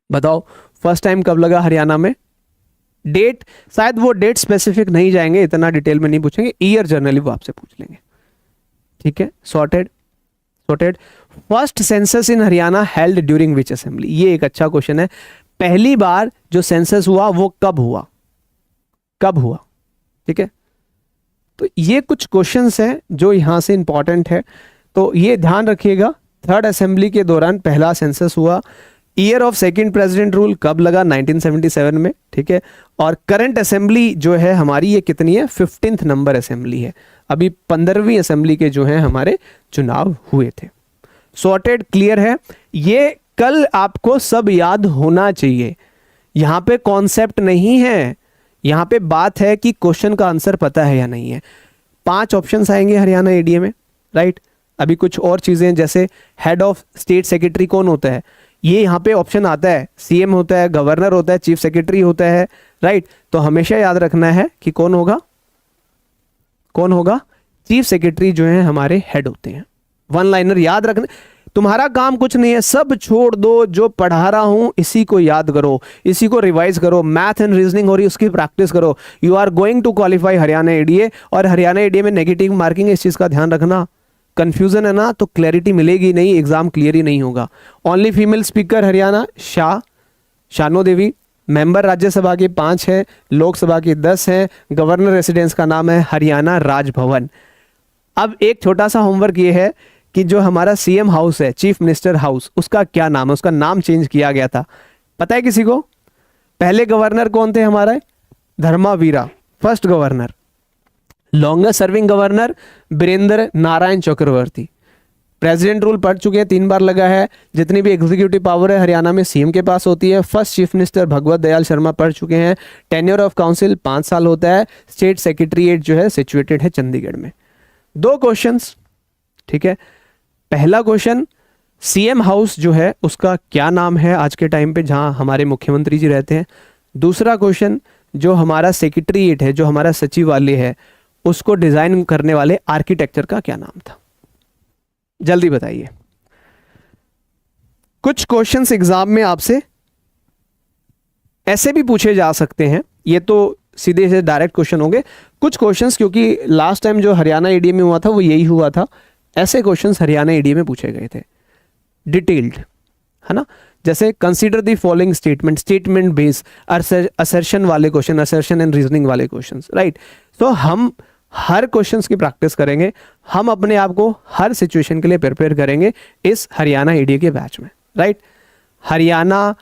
बताओ, फर्स्ट टाइम कब लगा हरियाणा में? डेट, शायद वो डेट स्पेसिफिक नहीं जाएंगे, इतना डिटेल में नहीं पूछेंगे, ईयर जनरली वो आपसे पूछ लेंगे। ठीक है, sorted. First census in Haryana held during which assembly? ये एक अच्छा क्वेश्चन है। पहली बार जो सेंसस हुआ वो कब हुआ? ठीक है, तो ये कुछ क्वेश्चंस हैं जो यहां से इंपॉर्टेंट है, तो ये ध्यान रखिएगा। थर्ड असेंबली के दौरान पहला सेंसस हुआ। Year of second president rule कब लगा? 1977 में। ठीक है, और करंट असेंबली जो है हमारी, ये कितनी है? 15th नंबर असेंबली है। अभी 15वीं असेंबली के जो है हमारे चुनाव हुए थे। सॉर्टेड, क्लियर है। ये कल आपको सब याद होना चाहिए। यहां पे कॉन्सेप्ट नहीं है, यहां पे बात है कि क्वेश्चन का आंसर पता है या नहीं है। 5 ऑप्शंस आएंगे हरियाणा एडीए में, राइट। अभी कुछ और चीजें, जैसे हेड ऑफ स्टेट सेक्रेटरी कौन होता है, ये यहाँ पे ऑप्शन आता है। सीएम होता है, गवर्नर होता है, चीफ सेक्रेटरी होता है, राइट। तो हमेशा याद रखना है कि कौन होगा? चीफ सेक्रेटरी जो है हमारे हेड होते हैं। वन लाइनर याद रखना, तुम्हारा काम कुछ नहीं है, सब छोड़ दो, जो पढ़ा रहा हूं इसी को याद करो, इसी को रिवाइज करो। मैथ एंड रीजनिंग हो रही है, उसकी प्रैक्टिस करो। You are going to qualify Haryana ADA, और हरियाणा एडीए में नेगेटिव मार्किंग है, इस चीज का ध्यान रखना। कंफ्यूजन है ना, तो क्लैरिटी मिलेगी नहीं, एग्जाम क्लियर ही नहीं होगा। ओनली फीमेल स्पीकर हरियाणा शानो देवी। मेंबर राज्यसभा के 5 है, लोकसभा के 10 है। गवर्नर रेसिडेंस का नाम है हरियाणा राजभवन। अब एक छोटा सा होमवर्क ये है कि जो हमारा सीएम हाउस है, चीफ मिनिस्टर हाउस, उसका क्या नाम है? उसका नाम चेंज किया गया था, पता है किसी को? पहले गवर्नर कौन थे हमारे? Dharma Vira, first governor. Longest serving governor Birendra Narayan Chakravarti. President rule पढ़ चुके हैं, 3 बार लगा है। जितनी भी एग्जीक्यूटिव पावर है हरियाणा में सीएम के पास होती है। First chief minister Bhagwat Dayal Sharma पढ़ चुके हैं। टेन्योर ऑफ काउंसिल 5 साल होता है। स्टेट सेक्रेटरीट जो है सिचुएटेड है चंडीगढ़ में। 2 क्वेश्चंस, ठीक है। पहला क्वेश्चन, सीएम हाउस जो है उसका क्या नाम है आज के टाइम पे, जहां हमारे मुख्यमंत्री जी रहते हैं? दूसरा क्वेश्चन, जो हमारा सेक्रेटरीट है, जो हमारा सचिवालय है, उसको डिजाइन करने वाले आर्किटेक्चर का क्या नाम था? जल्दी बताइए। कुछ क्वेश्चंस एग्जाम में आपसे ऐसे भी पूछे जा सकते हैं, ये तो सीधे से डायरेक्ट क्वेश्चन होंगे। कुछ क्वेश्चंस, क्योंकि लास्ट टाइम जो हरियाणा एडीए में हुआ था वो यही हुआ था, ऐसे क्वेश्चंस हरियाणा एडीए में पूछे गए थे, डिटेल्ड, है ना। जैसे consider the following statement based assertion वाले क्वेश्चन, असर्शन एंड रीजनिंग वाले क्वेश्चंस, राइट। तो हम हर क्वेश्चंस की प्रैक्टिस करेंगे, हम अपने आप को हर सिचुएशन के लिए प्रिपेयर करेंगे इस हरियाणा एडीए के बैच में, राइट। हरियाणा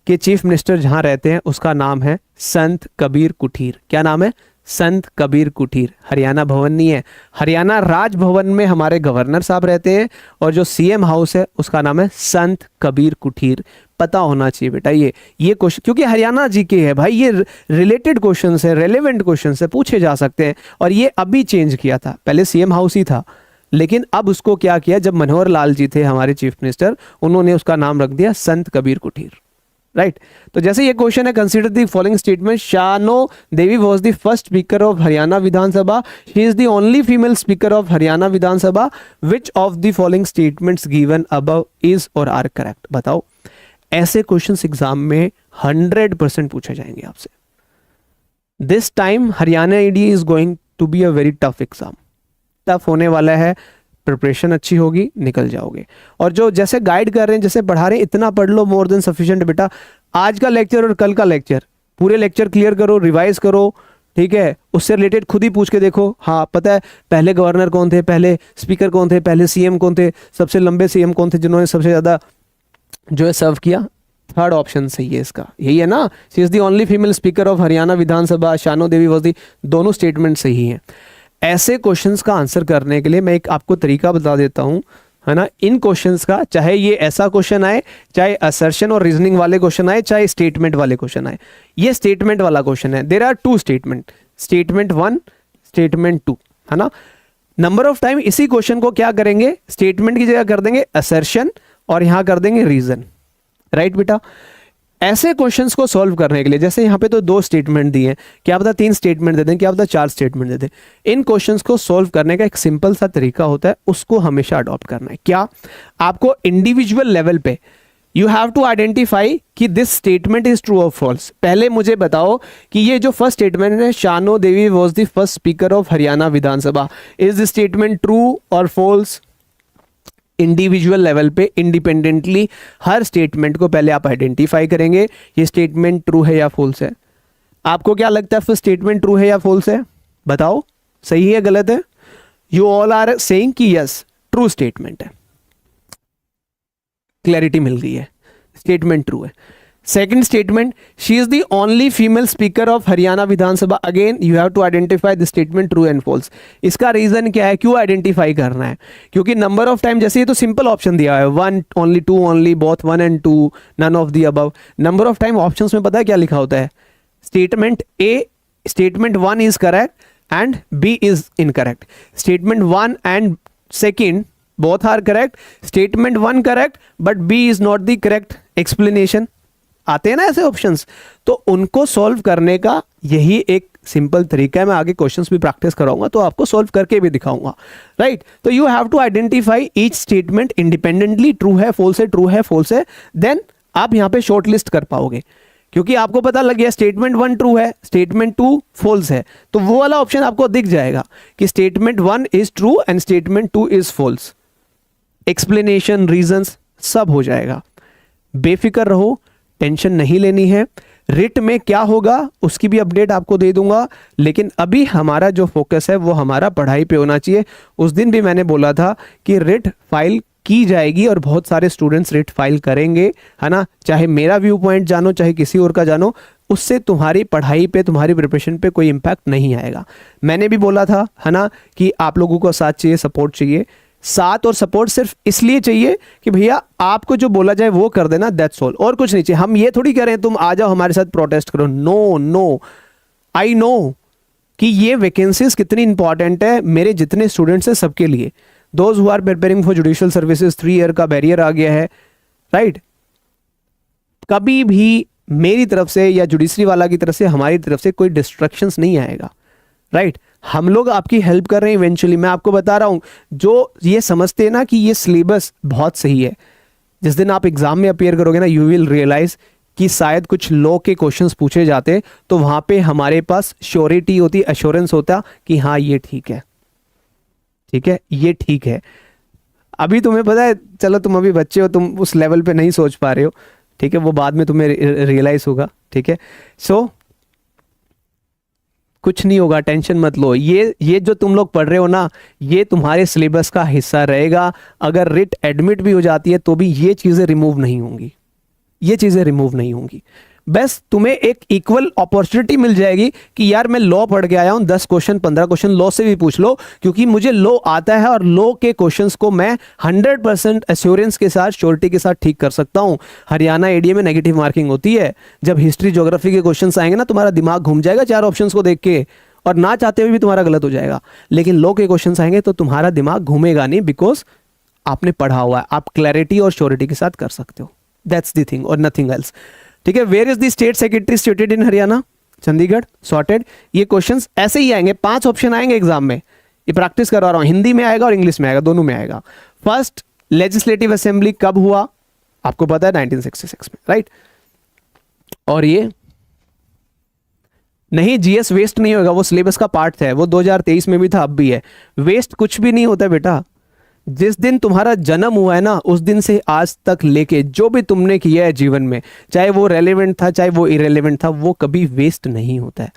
कि चीफ मिनिस्टर जहां रहते हैं उसका नाम है संत कबीर कुटीर। क्या नाम है? संत कबीर कुटीर। हरियाणा भवन नहीं है, हरियाणा राजभवन में हमारे गवर्नर साहब रहते हैं और जो सीएम हाउस है उसका नाम है संत कबीर कुटीर। पता होना चाहिए बेटा ये क्वेश्चन, क्योंकि हरियाणा जीके है भाई, ये रिलेटेड क्वेश्चन है, रेलेवेंट क्वेश्चन है, पूछे जा सकते हैं। और ये अभी चेंज किया था, पहले सीएम हाउस ही था, लेकिन अब उसको क्या किया, जब मनोहर लाल जी थे हमारे चीफ मिनिस्टर, उन्होंने उसका नाम रख दिया संत कबीर कुटीर। राइट तो जैसे ये क्वेश्चन है, consider the following statement, Shano Devi was the first speaker of Haryana Vidhan Sabha, she is the only female speaker of Haryana Vidhan Sabha, which of the following statements given above is और आर करेक्ट। बताओ, ऐसे क्वेश्चंस एग्जाम में 100% पूछे जाएंगे आपसे। This time Haryana ED is going to be a very tough exam, tough होने वाला है, प्रिपरेशन अच्छी होगी निकल जाओगे। और जो जैसे गाइड कर रहे हैं, जैसे पढ़ा रहे हैं, इतना पढ़ लो, मोर देन सफिशिएंट बेटा। आज का लेक्चर और कल का लेक्चर, पूरे लेक्चर क्लियर करो, रिवाइज करो, ठीक है, उससे रिलेटेड खुद ही पूछ के देखो। हाँ पता है पहले गवर्नर कौन थे, पहले स्पीकर कौन थे, पहले सीएम कौन थे, सबसे लंबे सीएम कौन थे जिन्होंने सबसे ज्यादा जो है सर्व किया। थर्ड ऑप्शन सही है इसका, यही है ना, she is the only female speaker of Haryana Vidhan Sabha, Shano Devi was the, दोनों स्टेटमेंट सही हैं। ऐसे क्वेश्चंस का आंसर करने के लिए मैं एक आपको तरीका बता देता हूं, है ना। इन क्वेश्चंस का, चाहे ये ऐसा क्वेश्चन आए, चाहे असर्शन और रीजनिंग वाले क्वेश्चन आए, चाहे स्टेटमेंट वाले क्वेश्चन आए, ये स्टेटमेंट वाला क्वेश्चन है। There are 2 statement, statement 1, statement 2, है ना। नंबर ऑफ टाइम इसी क्वेश्चन को क्या करेंगे, स्टेटमेंट की जगह कर देंगे असर्शन और यहां कर देंगे रीजन। राइट बेटा, ऐसे क्वेश्चंस को सॉल्व करने के लिए, जैसे यहाँ पे तो 2 स्टेटमेंट दिए हैं, क्या पता 3 स्टेटमेंट दे दें, क्या पता 4 स्टेटमेंट दे दें। इन क्वेश्चंस को सॉल्व करने का एक सिंपल सा तरीका होता है, उसको हमेशा अडॉप्ट करना है। क्या? आपको इंडिविजुअल लेवल पे यू हैव टू आइडेंटिफाई कि दिस स्टेटमेंट इज ट्रू और फॉल्स। पहले मुझे बताओ कि ये जो फर्स्ट स्टेटमेंट है, Shano Devi was the first speaker of Haryana Vidhan Sabha, is the statement true और फॉल्स? इंडिविजुअल लेवल पे इंडिपेंडेंटली हर स्टेटमेंट को पहले आप आइडेंटिफाई करेंगे, ये स्टेटमेंट ट्रू है या फॉल्स है। आपको क्या लगता है फर्स्ट स्टेटमेंट ट्रू है या फॉल्स है? बताओ, सही है गलत है? यू ऑल आर सेइंग कि यस ट्रू स्टेटमेंट है, क्लैरिटी मिल गई है, स्टेटमेंट ट्रू है। Second statement, she is the only female speaker of Haryana Vidhan Sabha, again you have to identify the statement true and false. इसका रीजन क्या है, क्यों आइडेंटिफाई करना है? क्योंकि नंबर ऑफ टाइम, जैसे ये तो सिंपल ऑप्शन दिया है, 1 only, 2 only, both 1 and 2, none of the above. Number of time options में पता है क्या लिखा होता है, statement A, statement 1 is correct and B is incorrect, statement 1 and 2 both are correct, statement 1 correct but B is not the correct explanation। आते हैं ना ऐसे ऑप्शंस, तो उनको सॉल्व करने का यही एक सिंपल तरीका है। मैं आगे क्वेश्चंस भी प्रैक्टिस कराऊंगा तो आपको सॉल्व करके भी दिखाऊंगा। राइट तो you have to identify each statement independently, true है फॉल्स है, ट्रू है फॉल्स है, देन आप यहां पे शॉर्ट लिस्ट कर पाओगे। क्योंकि आपको पता लग गया स्टेटमेंट 1 ट्रू है, स्टेटमेंट 2 फॉल्स है, तो वो वाला ऑप्शन आपको दिख जाएगा कि statement 1 is true and statement 2 is false. Explanation, reasons सब हो जाएगा। बेफिक्र रहो, टेंशन नहीं लेनी है। रिट में क्या होगा उसकी भी अपडेट आपको दे दूंगा, लेकिन अभी हमारा जो फोकस है वो हमारा पढ़ाई पे होना चाहिए। उस दिन भी मैंने बोला था कि रिट फाइल की जाएगी और बहुत सारे स्टूडेंट्स रिट फाइल करेंगे, है ना। चाहे मेरा व्यू पॉइंट जानो, चाहे किसी और का जानो, उससे तुम्हारी पढ़ाई पे, तुम्हारी प्रिपरेशन पे कोई इंपैक्ट नहीं आएगा। मैंने भी बोला था, है ना, कि आप लोगों को साथ चाहिए, सपोर्ट चाहिए। साथ और सपोर्ट सिर्फ इसलिए चाहिए कि भैया आपको जो बोला जाए वो कर देना, दैट्स ऑल, और कुछ नहीं चाहिए। हम ये थोड़ी कह रहे हैं तुम आ जाओ हमारे साथ प्रोटेस्ट करो, नो नो, आई नो कि ये वैकेंसीज कितनी इंपॉर्टेंट है मेरे जितने स्टूडेंट्स हैं सबके लिए। Those who are preparing for judicial services, 3 year का बैरियर आ गया है। राइट कभी भी मेरी तरफ से या जुडिशरी वाला की तरफ से, हमारी तरफ से कोई डिस्ट्रैक्शंस नहीं आएगा। राइट हम लोग आपकी हेल्प कर रहे हैं इवेंचुअली। मैं आपको बता रहा हूं, जो ये समझते हैं ना कि ये सिलेबस बहुत सही है, जिस दिन आप एग्जाम में अपियर करोगे ना, यू विल रियलाइज कि शायद कुछ लॉ के क्वेश्चंस पूछे जाते तो वहां पे हमारे पास श्योरिटी होती, एश्योरेंस होता कि हाँ ये ठीक है, ठीक है, ये ठीक है। अभी तुम्हें पता है, चलो तुम अभी बच्चे हो, तुम उस लेवल पे नहीं सोच पा रहे हो, ठीक है, वो बाद में तुम्हें रियलाइज होगा। ठीक है, सो कुछ नहीं होगा, टेंशन मत लो। ये जो तुम लोग पढ़ रहे हो ना, ये तुम्हारे सिलेबस का हिस्सा रहेगा। अगर रिट एडमिट भी हो जाती है तो भी ये चीजें रिमूव नहीं होंगी। ये चीजें रिमूव नहीं होंगी। बस तुम्हें एक इक्वल अपॉर्चुनिटी मिल जाएगी कि यार मैं लॉ पढ़ के आया हूं, 10 क्वेश्चन 15 क्वेश्चन लॉ से भी पूछ लो, क्योंकि मुझे लॉ आता है और लॉ के क्वेश्चंस को मैं 100% एश्योरेंस के साथ, श्योरिटी के साथ ठीक कर सकता हूं। हरियाणा एडीए में नेगेटिव मार्किंग होती है। जब हिस्ट्री ज्योग्राफी के क्वेश्चन आएंगे ना, तुम्हारा दिमाग घूम जाएगा 4 ऑप्शंस को देख के, और ना चाहते हुए भी तुम्हारा गलत हो जाएगा। लेकिन लॉ के क्वेश्चन आएंगे तो तुम्हारा दिमाग घूमेगा नहीं, बिकॉज आपने पढ़ा हुआ है, आप क्लैरिटी और श्योरिटी के साथ कर सकते हो। दैट्स द थिंग और नथिंग एल्स। ठीक है, where is the state secretary situated in Haryana? Chandigarh. Sorted. ये क्वेश्चंस ऐसे ही आएंगे, 5 ऑप्शन आएंगे एग्जाम में। ये प्रैक्टिस करवा रहा हूं, हिंदी में आएगा और इंग्लिश में आएगा, दोनों में आएगा। फर्स्ट लेजिस्लेटिव असेंबली कब हुआ? आपको पता है 1966 में, राइट? और ये नहीं, जीएस वेस्ट नहीं होगा, वो सिलेबस का पार्ट है, वो 2023 में भी था, अब भी है। वेस्ट कुछ भी नहीं होता बेटा। जिस दिन तुम्हारा जन्म हुआ है ना, उस दिन से आज तक लेके जो भी तुमने किया है जीवन में, चाहे वो रेलेवेंट था चाहे वो इरेलेवेंट था, वो कभी वेस्ट नहीं होता है।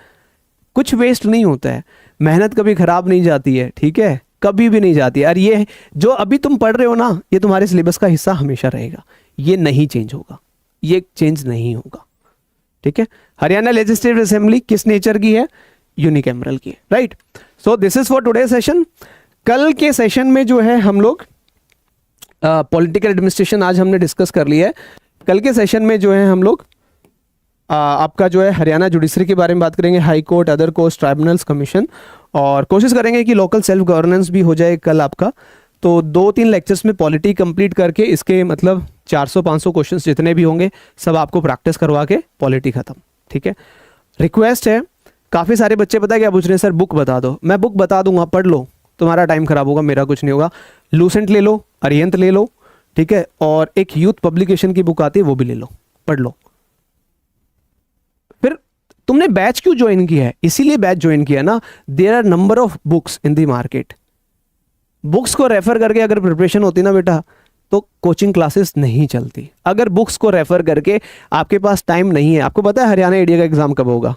कुछ वेस्ट नहीं होता है। मेहनत कभी खराब नहीं जाती है, ठीक है, कभी भी नहीं जाती है। और ये जो अभी तुम पढ़ रहे हो ना, ये तुम्हारे सिलेबस का हिस्सा हमेशा रहेगा, ये नहीं चेंज होगा, ये चेंज नहीं होगा। ठीक है, हरियाणा लेजिस्लेटिव असेंबली किस नेचर की है? यूनिकैमरल की है, right? So this is for today session. कल के सेशन में जो है हम लोग पॉलिटिकल एडमिनिस्ट्रेशन आज हमने डिस्कस कर लिया है। कल के सेशन में जो है हम लोग आपका जो है हरियाणा जुडिशरी के बारे में बात करेंगे, high court, other courts, tribunals, commission, और कोशिश करेंगे कि लोकल सेल्फ गवर्नेंस भी हो जाए कल आपका। तो 2-3 लेक्चर्स में पॉलिटी कंप्लीट करके इसके मतलब 400-500 क्वेश्चंस जितने भी होंगे सब आपको प्रैक्टिस करवा के पॉलिटी खत्म। ठीक है, रिक्वेस्ट है, काफ़ी सारे बच्चे पता है क्या पूछ रहे हैं, सर बुक बता दो। मैं बुक बता दूंगा, पढ़ लो, तुम्हारा टाइम खराब होगा, मेरा कुछ नहीं होगा। लूसेंट ले लो, अरियंत ले लो, ठीक है, और एक यूथ पब्लिकेशन की बुक आती है वो भी ले लो, पढ़ लो। फिर तुमने बैच क्यों ज्वाइन किया है? इसीलिए बैच ज्वाइन किया ना, there are number of books in the market. Books को रेफर करके अगर प्रिपरेशन होती ना बेटा, तो कोचिंग क्लासेस नहीं चलती। अगर बुक्स को रेफर करके आपके पास टाइम नहीं है, आपको पता है हरियाणा एडीए का एग्जाम कब होगा?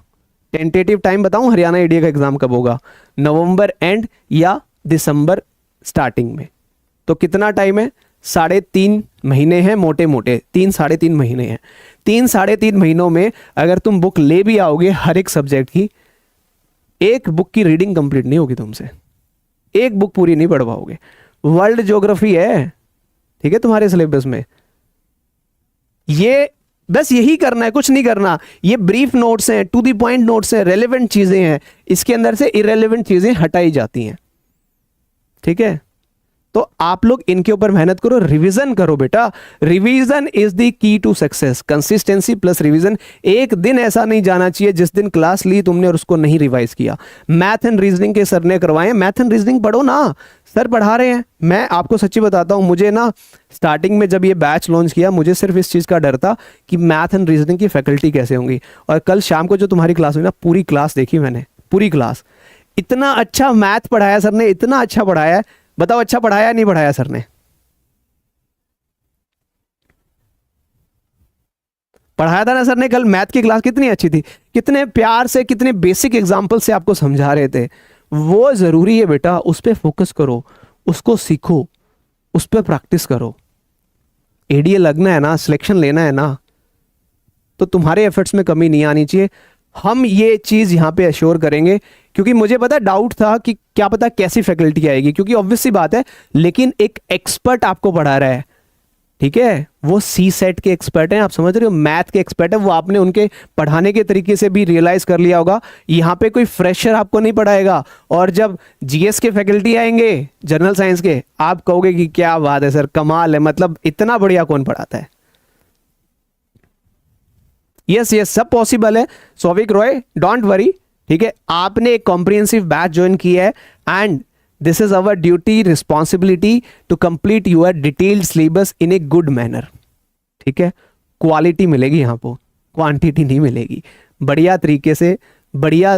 टेंटेटिव टाइम बताऊं, हरियाणा एडीए का एग्जाम कब होगा? नवंबर एंड या दिसंबर स्टार्टिंग में। तो कितना टाइम है? 3.5 महीने हैं, मोटे मोटे 3-3.5 महीने हैं। 3-3.5 महीनों में अगर तुम बुक ले भी आओगे हर एक सब्जेक्ट की, एक बुक की रीडिंग कंप्लीट नहीं होगी तुमसे, एक बुक पूरी नहीं पढ़ पाओगे। वर्ल्ड ज्योग्राफी है, ठीक है, तुम्हारे सिलेबस में। ये बस यही करना है, कुछ नहीं करना। ये ब्रीफ नोट्स हैं, टू द पॉइंट नोट्स हैं, रेलेवेंट चीजें हैं, इसके अंदर से इरेलेवेंट चीजें हटाई जाती हैं। ठीक है, तो आप लोग इनके ऊपर मेहनत करो, रिवीजन करो बेटा। Revision is the key to success. Consistency plus revision. एक दिन ऐसा नहीं जाना चाहिए जिस दिन क्लास ली तुमने और उसको नहीं रिवाइज किया। मैथ एंड रीजनिंग के सर ने करवाए, मैथ एंड रीजनिंग पढ़ो ना, सर पढ़ा रहे हैं। मैं आपको सच्ची बताता हूं, मुझे ना स्टार्टिंग में जब ये बैच लॉन्च किया, मुझे सिर्फ इस चीज का डर था कि मैथ एंड रीजनिंग की फैकल्टी कैसे होंगी। और कल शाम को जो तुम्हारी क्लास हुई ना, पूरी क्लास देखी मैंने, पूरी क्लास। इतना अच्छा मैथ पढ़ाया सर ने, इतना अच्छा पढ़ाया है। बताओ अच्छा पढ़ाया नहीं पढ़ाया सर ने? पढ़ाया था ना सर ने कल? मैथ की क्लास कितनी अच्छी थी, कितने प्यार से, कितने बेसिक एग्जाम्पल से आपको समझा रहे थे। वो जरूरी है बेटा, उस पर फोकस करो, उसको सीखो, उस पर प्रैक्टिस करो। एडीए लगना है ना, सिलेक्शन लेना है ना, तो तुम्हारे एफर्ट्स में कमी नहीं आनी चाहिए। हम ये चीज यहां पे अश्योर करेंगे, क्योंकि मुझे पता डाउट था कि क्या पता कैसी फैकल्टी आएगी, क्योंकि ऑब्वियस सी बात है, लेकिन एक एक्सपर्ट आपको पढ़ा रहा है, ठीक है, वो सी सेट के एक्सपर्ट हैं, आप समझ रहे हो, मैथ के एक्सपर्ट है, वो आपने उनके पढ़ाने के तरीके से भी रियलाइज कर लिया होगा। यहाँ पे कोई फ्रेशर आपको नहीं पढ़ाएगा। और जब जीएस के फैकल्टी आएंगे, जनरल साइंस के, आप कहोगे कि क्या बात है सर, कमाल है, मतलब इतना बढ़िया कौन पढ़ाता है। यस यस, सब पॉसिबल है। सौविक रॉय, डोंट वरी, ठीक है, आपने एक कॉम्प्रिहेंसिव बैच ज्वाइन किया है, and this is our duty, responsibility to complete your detailed syllabus in a good manner. ठीक है, क्वालिटी मिलेगी यहाँ पर, क्वांटिटी नहीं मिलेगी। बढ़िया तरीके से, बढ़िया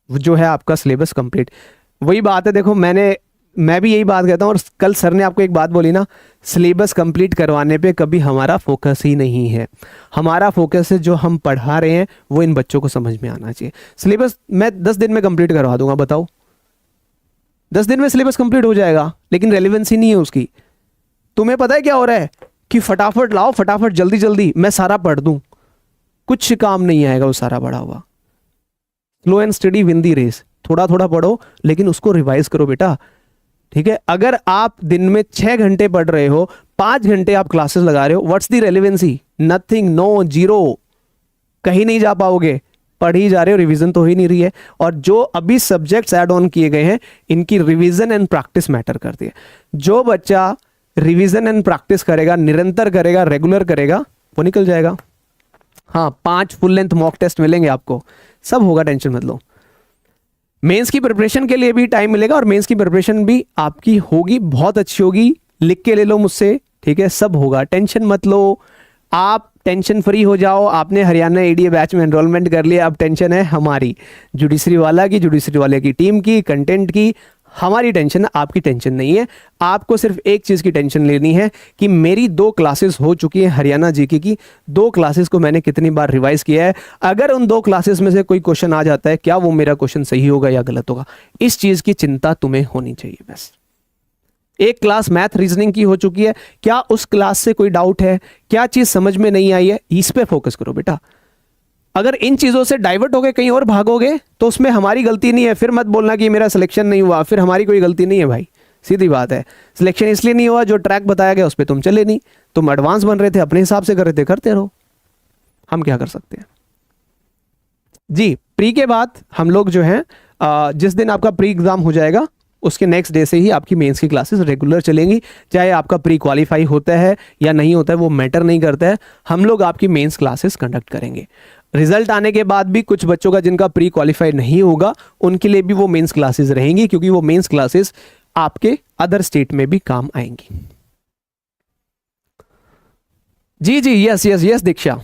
जो है आपका सिलेबस कंप्लीट। वही बात है, देखो मैं भी यही बात कहता हूँ, और कल सर ने आपको एक बात बोली ना, सिलेबस कंप्लीट करवाने पे कभी हमारा फोकस ही नहीं है। हमारा फोकस है जो हम पढ़ा रहे हैं वो इन बच्चों को समझ में आना चाहिए। सिलेबस मैं 10 दिन में कंप्लीट करवा दूंगा, बताओ 10 दिन में सिलेबस कंप्लीट हो जाएगा, लेकिन रेलिवेंसी नहीं है उसकी। तुम्हें पता है क्या हो रहा है? कि फटाफट लाओ, फटाफट जल्दी जल्दी मैं सारा पढ़ दूं, कुछ काम नहीं आएगा वो सारा पढ़ा हुआ। Slow and steady win the race, थोड़ा थोड़ा पढ़ो लेकिन उसको रिवाइज करो बेटा, ठीक है। अगर आप दिन में 6 घंटे पढ़ रहे हो, 5 घंटे आप क्लासेस लगा रहे हो, what's the relevancy? Nothing, no, zero, कहीं नहीं जा पाओगे। पढ़ ही जा रहे हो, रिवीजन तो हो ही नहीं रही है। और जो अभी सब्जेक्ट्स ऐड ऑन किए गए हैं, इनकी रिवीजन एंड प्रैक्टिस मैटर करती है। जो बच्चा रिवीजन एंड प्रैक्टिस करेगा, निरंतर करेगा, रेगुलर करेगा, वो निकल जाएगा। हाँ, 5 फुल लेंथ मॉक टेस्ट मिलेंगे आपको, सब होगा, टेंशन मत लो। मेंस की प्रिपरेशन के लिए भी टाइम मिलेगा, और मेंस की प्रिपरेशन भी आपकी होगी, बहुत अच्छी होगी, लिख के ले लो मुझसे, ठीक है, सब होगा, टेंशन मत लो। आप टेंशन फ्री हो जाओ। आपने हरियाणा एडीए बैच में एनरोलमेंट कर लिया, अब टेंशन है हमारी, जुडिशरी वाला की, जुडिशरी वाले की टीम की, कंटेंट की, हमारी टेंशन, आपकी टेंशन नहीं है। आपको सिर्फ एक चीज़ की टेंशन लेनी है कि मेरी 2 क्लासेस हो चुकी है हरियाणा जीके की, 2 क्लासेस को मैंने कितनी बार रिवाइज किया है। अगर उन 2 क्लासेस में से कोई क्वेश्चन आ जाता है, क्या वो मेरा क्वेश्चन सही होगा या गलत होगा, इस चीज़ की चिंता तुम्हें होनी चाहिए बस। एक क्लास मैथ रीजनिंग की हो चुकी है, क्या उस क्लास से कोई डाउट है, क्या चीज़ समझ में नहीं आई है, इस पे फोकस करो बेटा। अगर इन चीज़ों से डाइवर्ट हो गए, कहीं और भागोगे, तो उसमें हमारी गलती नहीं है। फिर मत बोलना कि मेरा सिलेक्शन नहीं हुआ, फिर हमारी कोई गलती नहीं है भाई, सीधी बात है। सिलेक्शन इसलिए नहीं हुआ, जो ट्रैक बताया गया उस पर तुम चले नहीं, तुम एडवांस बन रहे थे, अपने हिसाब से कर रहे थे, करते रहो, हम क्या कर सकते हैं जी। प्री के बाद हम लोग जो है, जिस दिन आपका प्री एग्जाम हो जाएगा, उसके नेक्स्ट डे से ही आपकी मेंस की क्लासेस रेगुलर चलेंगी। चाहे आपका प्री क्वालिफाई होता है या नहीं होता है, वो मैटर नहीं करता है, हम लोग आपकी मेंस क्लासेस कंडक्ट करेंगे। रिजल्ट आने के बाद भी कुछ बच्चों का जिनका प्री क्वालिफाई नहीं होगा, उनके लिए भी वो मेंस क्लासेस रहेंगी, क्योंकि वो मेंस क्लासेस आपके अदर स्टेट में भी काम आएंगी। जी जी, yes yes yes Diksha,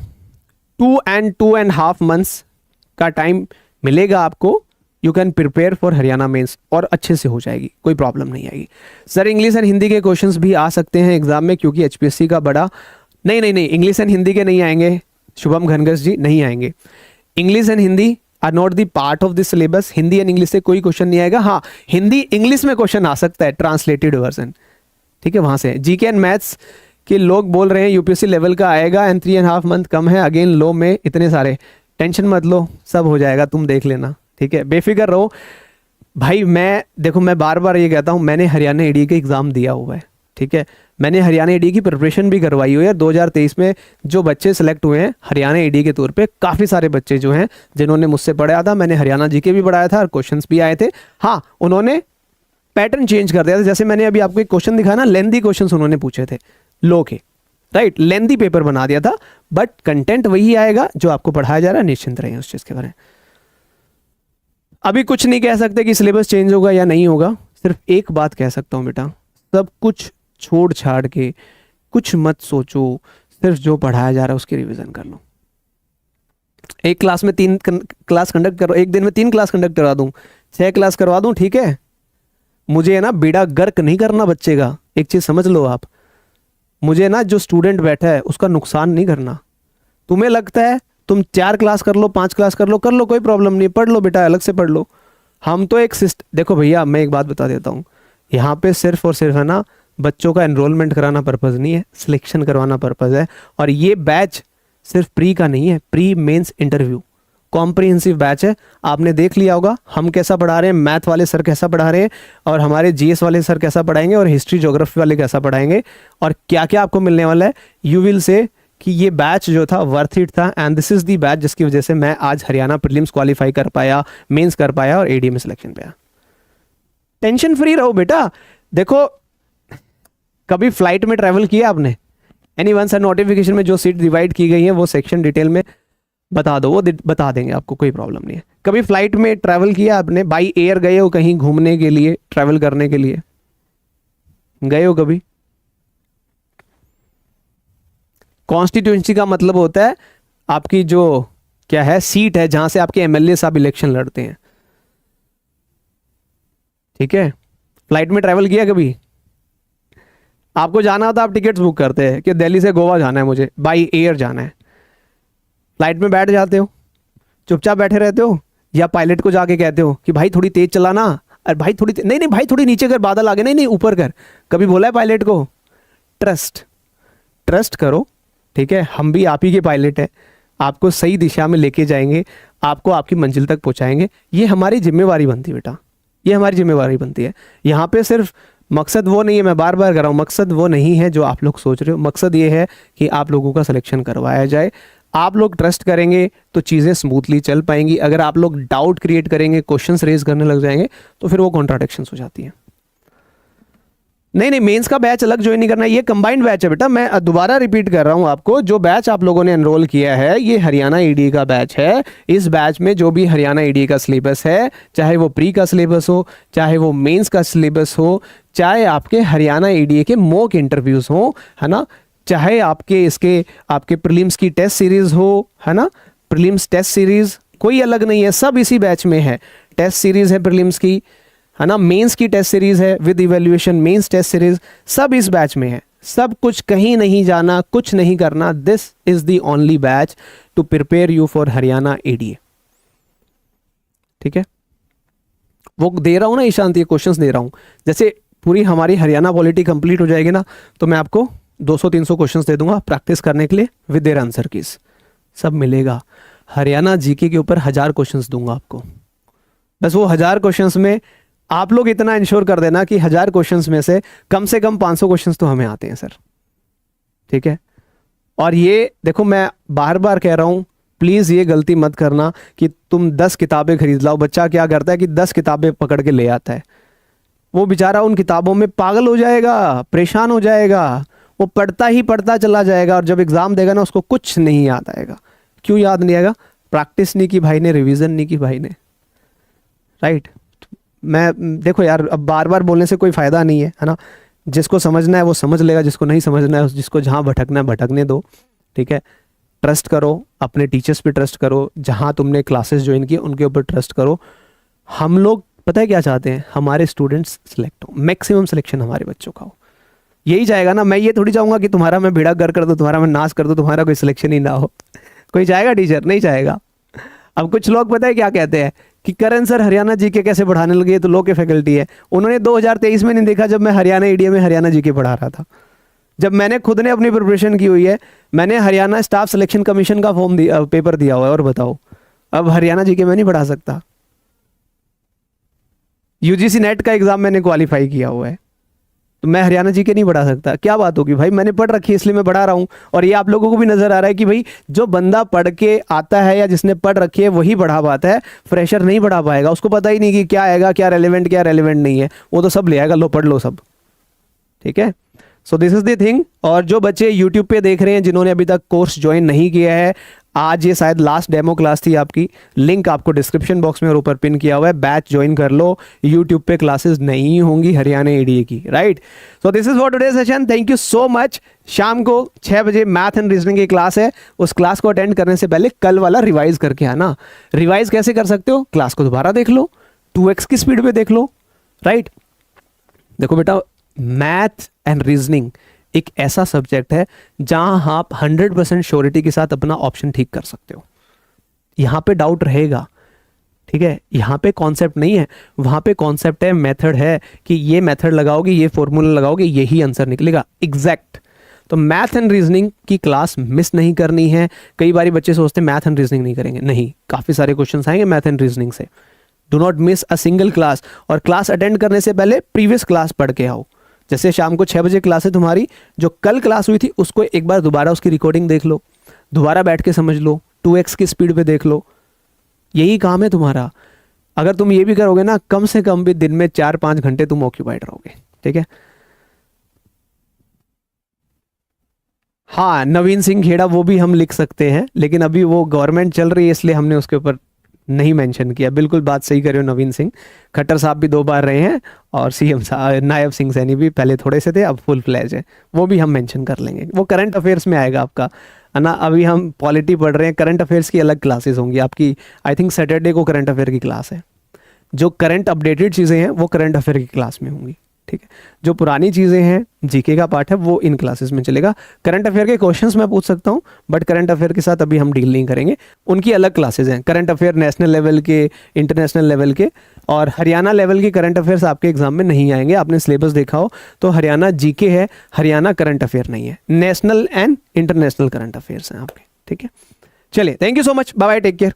2.5 months का टाइम मिलेगा आपको। You can prepare for Haryana mains, और अच्छे से हो जाएगी, कोई प्रॉब्लम नहीं आएगी। सर इंग्लिश एंड हिंदी के क्वेश्चंस भी आ सकते हैं एग्जाम में, क्योंकि एचपीएससी का बड़ा, नहीं नहीं नहीं, इंग्लिश एंड हिंदी के नहीं आएंगे शुभम घनघस जी, नहीं आएंगे। English and Hindi are not the part of this syllabus. Hindi and English से कोई क्वेश्चन नहीं आएगा। हाँ, हिंदी इंग्लिश में क्वेश्चन आ सकता है, ट्रांसलेटेड वर्जन, ठीक है, वहां से। जीके एंड मैथ्स के लोग बोल रहे हैं यूपीएससी लेवल का आएगा, एंड 3.5 मंथ कम है, अगेन लो में इतने सारे, टेंशन मत लो, सब हो जाएगा, तुम देख लेना, ठीक है, बेफिक्र रहो भाई। मैं देखो, मैं बार बार ये कहता हूँ, मैंने हरियाणा एडीए का एग्जाम दिया हुआ है, ठीक है, मैंने हरियाणा एडीए की प्रिपरेशन भी करवाई हुई है। 2023 में जो बच्चे सेलेक्ट हुए हैं हरियाणा एडीए के तौर पे, काफ़ी सारे बच्चे जो हैं जिन्होंने मुझसे पढ़ाया था, मैंने हरियाणा जीके भी पढ़ाया था और क्वेश्चंस भी आए थे। हाँ, उन्होंने पैटर्न चेंज कर दिया था, जैसे मैंने अभी आपको एक क्वेश्चन दिखाया ना, लेंदी क्वेश्चन उन्होंने पूछे थे लो के, राइट, लेंदी पेपर बना दिया था, बट कंटेंट वही आएगा जो आपको पढ़ाया जा रहा है, निश्चिंत रहिए उस चीज़ के बारे में। अभी कुछ नहीं कह सकते कि सिलेबस चेंज होगा या नहीं होगा, सिर्फ एक बात कह सकता हूँ बेटा, सब कुछ छोड़ छाड़ के कुछ मत सोचो, सिर्फ जो पढ़ाया जा रहा है उसकी रिवीजन कर लो। एक क्लास में 3 क्लास कंडक्ट करो, एक दिन में 3 क्लास कंडक्ट करवा दूं, 6 क्लास करवा दूं, ठीक है, मुझे है ना बेड़ा गर्क नहीं करना बच्चे का, एक चीज समझ लो आप, मुझे ना जो स्टूडेंट बैठा है उसका नुकसान नहीं करना। तुम्हें लगता है तुम 4 क्लास कर लो, 5 क्लास कर लो, कोई प्रॉब्लम नहीं, पढ़ लो बेटा, अलग से पढ़ लो। हम तो एक देखो भैया, मैं एक बात बता देता हूँ, यहाँ पे सिर्फ और सिर्फ है ना बच्चों का एनरोलमेंट कराना पर्पज़ नहीं है, सिलेक्शन करवाना पर्पज़ है। और ये बैच सिर्फ प्री का नहीं है, pre mains interview comprehensive batch है। आपने देख लिया होगा हम कैसा पढ़ा रहे हैं, मैथ वाले सर कैसा पढ़ा रहे हैं, और हमारे जीएस वाले सर कैसा पढ़ाएंगे, और हिस्ट्री ज्योग्राफी वाले कैसा पढ़ाएंगे, और क्या क्या आपको मिलने वाला है। यू विल से कि ये बैच जो था वर्थ इट था, and this is the batch जिसकी वजह से मैं आज हरियाणा प्रीलिम्स क्वालिफाई कर पाया, मेंस कर पाया और एडीए में सिलेक्शन पाया। टेंशन फ्री रहो बेटा। देखो, कभी फ्लाइट में ट्रैवल किया आपने? एनीवन सर, नोटिफिकेशन में जो सीट डिवाइड की गई है वो सेक्शन डिटेल में बता दो, वो बता देंगे आपको, कोई प्रॉब्लम नहीं है। कभी फ्लाइट में ट्रैवल किया आपने? बाई एयर गए हो कहीं घूमने के लिए, ट्रैवल करने के लिए गए हो कभी? कॉन्स्टिट्यूएंसी का मतलब होता है आपकी जो क्या है सीट है जहां से आपके एमएलए साहब इलेक्शन लड़ते हैं, ठीक है। फ्लाइट में ट्रैवल किया कभी? आपको जाना होता, आप टिकट्स बुक करते हैं कि दिल्ली से गोवा जाना है, मुझे बाई एयर जाना है। फ्लाइट में बैठ जाते हो, चुपचाप बैठे रहते हो, या पायलट को जाके कहते हो कि भाई थोड़ी तेज चलाना, अरे भाई थोड़ी नहीं नहीं भाई थोड़ी नीचे कर, बादल आ गए, नहीं नहीं ऊपर कर? कभी बोला है पायलट को? ट्रस्ट, ट्रस्ट करो, ठीक है, हम भी आप ही के पायलट हैं, आपको सही दिशा में लेके जाएंगे, आपको आपकी मंजिल तक पहुंचाएंगे। ये हमारी जिम्मेवारी बनती है बेटा, ये हमारी जिम्मेवारी बनती है। यहाँ पे सिर्फ मकसद वो नहीं है, मैं बार बार कर रहा हूँ, मकसद वो नहीं है जो आप लोग सोच रहे हो। मकसद ये है कि आप लोगों का सिलेक्शन करवाया जाए। आप लोग ट्रस्ट करेंगे तो चीज़ें स्मूथली चल पाएंगी। अगर आप लोग डाउट क्रिएट करेंगे, क्वेश्चंस रेज करने लग जाएंगे, तो फिर वो कॉन्ट्राडिक्शंस हो जाती हैं। नहीं नहीं, मेंस का बैच अलग ज्वाइन नहीं करना है, ये कंबाइंड बैच है बेटा। मैं दोबारा रिपीट कर रहा हूँ आपको, जो बैच आप लोगों ने एनरोल किया है ये हरियाणा ईडी का बैच है। इस बैच में जो भी हरियाणा ईडी का सिलेबस है, चाहे वो प्री का सिलेबस हो, चाहे वो मेंस का सिलेबस हो, चाहे आपके हरियाणा ईडी के मॉक इंटरव्यूज हो, है ना, चाहे आपके प्रीलिम्स की टेस्ट सीरीज हो, है ना, प्रीलिम्स टेस्ट सीरीज कोई अलग नहीं है, सब इसी बैच में है। टेस्ट सीरीज है प्रीलिम्स की, है ना, मेंस की टेस्ट सीरीज है with evaluation, mains test series, सब इस बैच में है। सब कुछ, कहीं नहीं जाना, कुछ नहीं करना। This is the only batch to prepare you for Haryana ADA. ठीक है, वो दे रहा हूं ना ईशांत, ये क्वेश्चंस दे रहा हूं। जैसे पूरी हमारी हरियाणा पॉलिटी कंप्लीट हो जाएगी ना, तो मैं आपको 200-300 क्वेश्चंस दे दूंगा प्रैक्टिस करने के लिए विद देयर आंसर कीज, सब मिलेगा। हरियाणा जीके के ऊपर 1000 क्वेश्चंस दूंगा आपको। बस वो 1000 क्वेश्चंस में आप लोग इतना इंश्योर कर देना कि 1000 क्वेश्चंस में से कम 500 क्वेश्चंस तो हमें आते हैं सर। ठीक है, और ये देखो, मैं बार बार कह रहा हूं, प्लीज ये गलती मत करना कि तुम 10 किताबें खरीद लाओ। बच्चा क्या करता है कि 10 किताबें पकड़ के ले आता है, वो बेचारा उन किताबों में पागल हो जाएगा, परेशान हो जाएगा, वो पढ़ता ही पढ़ता चला जाएगा, और जब एग्जाम देगा ना उसको कुछ नहीं याद आएगा। क्यों याद नहीं आएगा? प्रैक्टिस नहीं की भाई ने, रिवीजन नहीं की भाई ने। राइट, मैं देखो यार, अब बार बार बोलने से कोई फायदा नहीं है ना। जिसको समझना है वो समझ लेगा, जिसको नहीं समझना है, जिसको जहाँ भटकना है भटकने दो। ठीक है, ट्रस्ट करो, अपने टीचर्स पे ट्रस्ट करो, जहाँ तुमने क्लासेस ज्वाइन किए उनके ऊपर ट्रस्ट करो। हम लोग पता है क्या चाहते हैं, हमारे स्टूडेंट्स सिलेक्ट हो, मैक्सिमम सिलेक्शन हमारे बच्चों का हो, यही चाहेगा ना। मैं ये थोड़ी चाहूंगा कि तुम्हारा मैं बेड़ा गर्क कर दूं, तुम्हारा मैं नाश कर दूं, तुम्हारा कोई सिलेक्शन ही ना हो। कोई चाहेगा टीचर? नहीं चाहेगा। अब कुछ लोग पता है क्या कहते हैं कि करण सर हरियाणा जीके कैसे पढ़ाने लगे, तो लो के फैकल्टी है। उन्होंने 2023 में नहीं देखा जब मैं हरियाणा ईडीए में हरियाणा जीके पढ़ा रहा था, जब मैंने खुद ने अपनी प्रिपरेशन की हुई है। मैंने हरियाणा स्टाफ सिलेक्शन कमीशन का पेपर दिया हुआ है, और बताओ अब हरियाणा जीके में नहीं पढ़ा सकता। यूजीसी नेट का एग्जाम मैंने क्वालिफाई किया हुआ है, तो मैं हरियाणा जीके नहीं पढ़ा सकता? क्या बात होगी भाई, मैंने पढ़ रखी है इसलिए मैं पढ़ा रहा हूँ। और ये आप लोगों को भी नजर आ रहा है कि भाई जो बंदा पढ़ के आता है या जिसने पढ़ रखी है वही पढ़ा पाता है, फ्रेशर नहीं पढ़ा पाएगा। उसको पता ही नहीं कि क्या आएगा, क्या रेलिवेंट नहीं है, वो तो सब ले आएगा, लो पढ़ लो सब। ठीक है, so this is the thing. और जो बच्चे यूट्यूब पे देख रहे हैं जिन्होंने अभी तक कोर्स ज्वाइन नहीं किया है, आज ये शायद लास्ट डेमो क्लास थी आपकी, लिंक आपको डिस्क्रिप्शन बॉक्स में और ऊपर पिन किया हुआ है। बैच ज्वाइन कर लो, यूट्यूब पे क्लासेस नहीं होंगी हरियाणा एडीए की। Right, so this is for today session. Thank you so much. शाम को 6 बजे मैथ एंड रीजनिंग की क्लास है, उस क्लास को अटेंड करने से पहले कल वाला रिवाइज करके आना। रिवाइज कैसे कर सकते हो? क्लास को दोबारा देख लो, 2x की स्पीड पे देख लो। राइट, देखो बेटा, मैथ एंड रीजनिंग एक ऐसा सब्जेक्ट है जहां आप 100% श्योरिटी के साथ अपना ऑप्शन ठीक कर सकते हो। यहां पे डाउट रहेगा, ठीक है, यहां पे कॉन्सेप्ट नहीं है, वहां पे कॉन्सेप्ट है, मेथड है कि ये मेथड लगाओगे, ये फॉर्मूला लगाओगे, यही आंसर निकलेगा एग्जैक्ट। तो मैथ एंड रीजनिंग की क्लास मिस नहीं करनी है। कई बार बच्चे सोचते हैं मैथ एंड रीजनिंग नहीं करेंगे, नहीं, काफी सारे क्वेश्चंस आएंगे मैथ एंड रीजनिंग से। Do not miss a single class. और क्लास अटेंड करने से पहले प्रीवियस क्लास पढ़ के आओ। जैसे शाम को 6 बजे क्लास है तुम्हारी, जो कल क्लास हुई थी उसको एक बार दोबारा उसकी रिकॉर्डिंग देख लो, दोबारा बैठ के समझ लो, 2x की स्पीड पे देख लो। यही काम है तुम्हारा। अगर तुम ये भी करोगे ना, कम से कम भी दिन में 4-5 घंटे तुम ऑक्यूपाइड रहोगे। ठीक है, हाँ, नवीन सिंह खेड़ा वो भी हम लिख सकते हैं, लेकिन अभी वो गवर्नमेंट चल रही है इसलिए हमने उसके ऊपर नहीं मेंशन किया। बिल्कुल बात सही कर रहे हो नवीन सिंह। खट्टर साहब भी 2 बार रहे हैं, और सीएम साहब नायब सिंह सैनी भी पहले थोड़े से थे, अब फुल फ्लैज है, वो भी हम मेंशन कर लेंगे। वो करंट अफेयर्स में आएगा आपका, है ना। अभी हम पॉलिटी पढ़ रहे हैं, करंट अफेयर्स की अलग क्लासेस होंगी आपकी। आई थिंक सैटरडे को करंट अफेयर की क्लास है। जो करंट अपडेटेड चीज़ें हैं वो करंट अफेयर की क्लास में होंगी। ठीक है। जो पुरानी चीज़ें हैं, जीके का पार्ट है, वो इन क्लासेस में चलेगा। करंट अफेयर के क्वेश्चंस मैं पूछ सकता हूँ, बट करंट अफेयर के साथ अभी हम डील नहीं करेंगे, उनकी अलग क्लासेस हैं। करंट अफेयर नेशनल लेवल के, इंटरनेशनल लेवल के, और हरियाणा लेवल के करंट अफेयर्स आपके एग्जाम में नहीं आएंगे। आपने सिलेबस देखा हो तो हरियाणा जीके है, हरियाणा करंट अफेयर नहीं है, national and international current affairs हैं आपके, ठीक है। चलिए, thank you so much, bye bye, take care.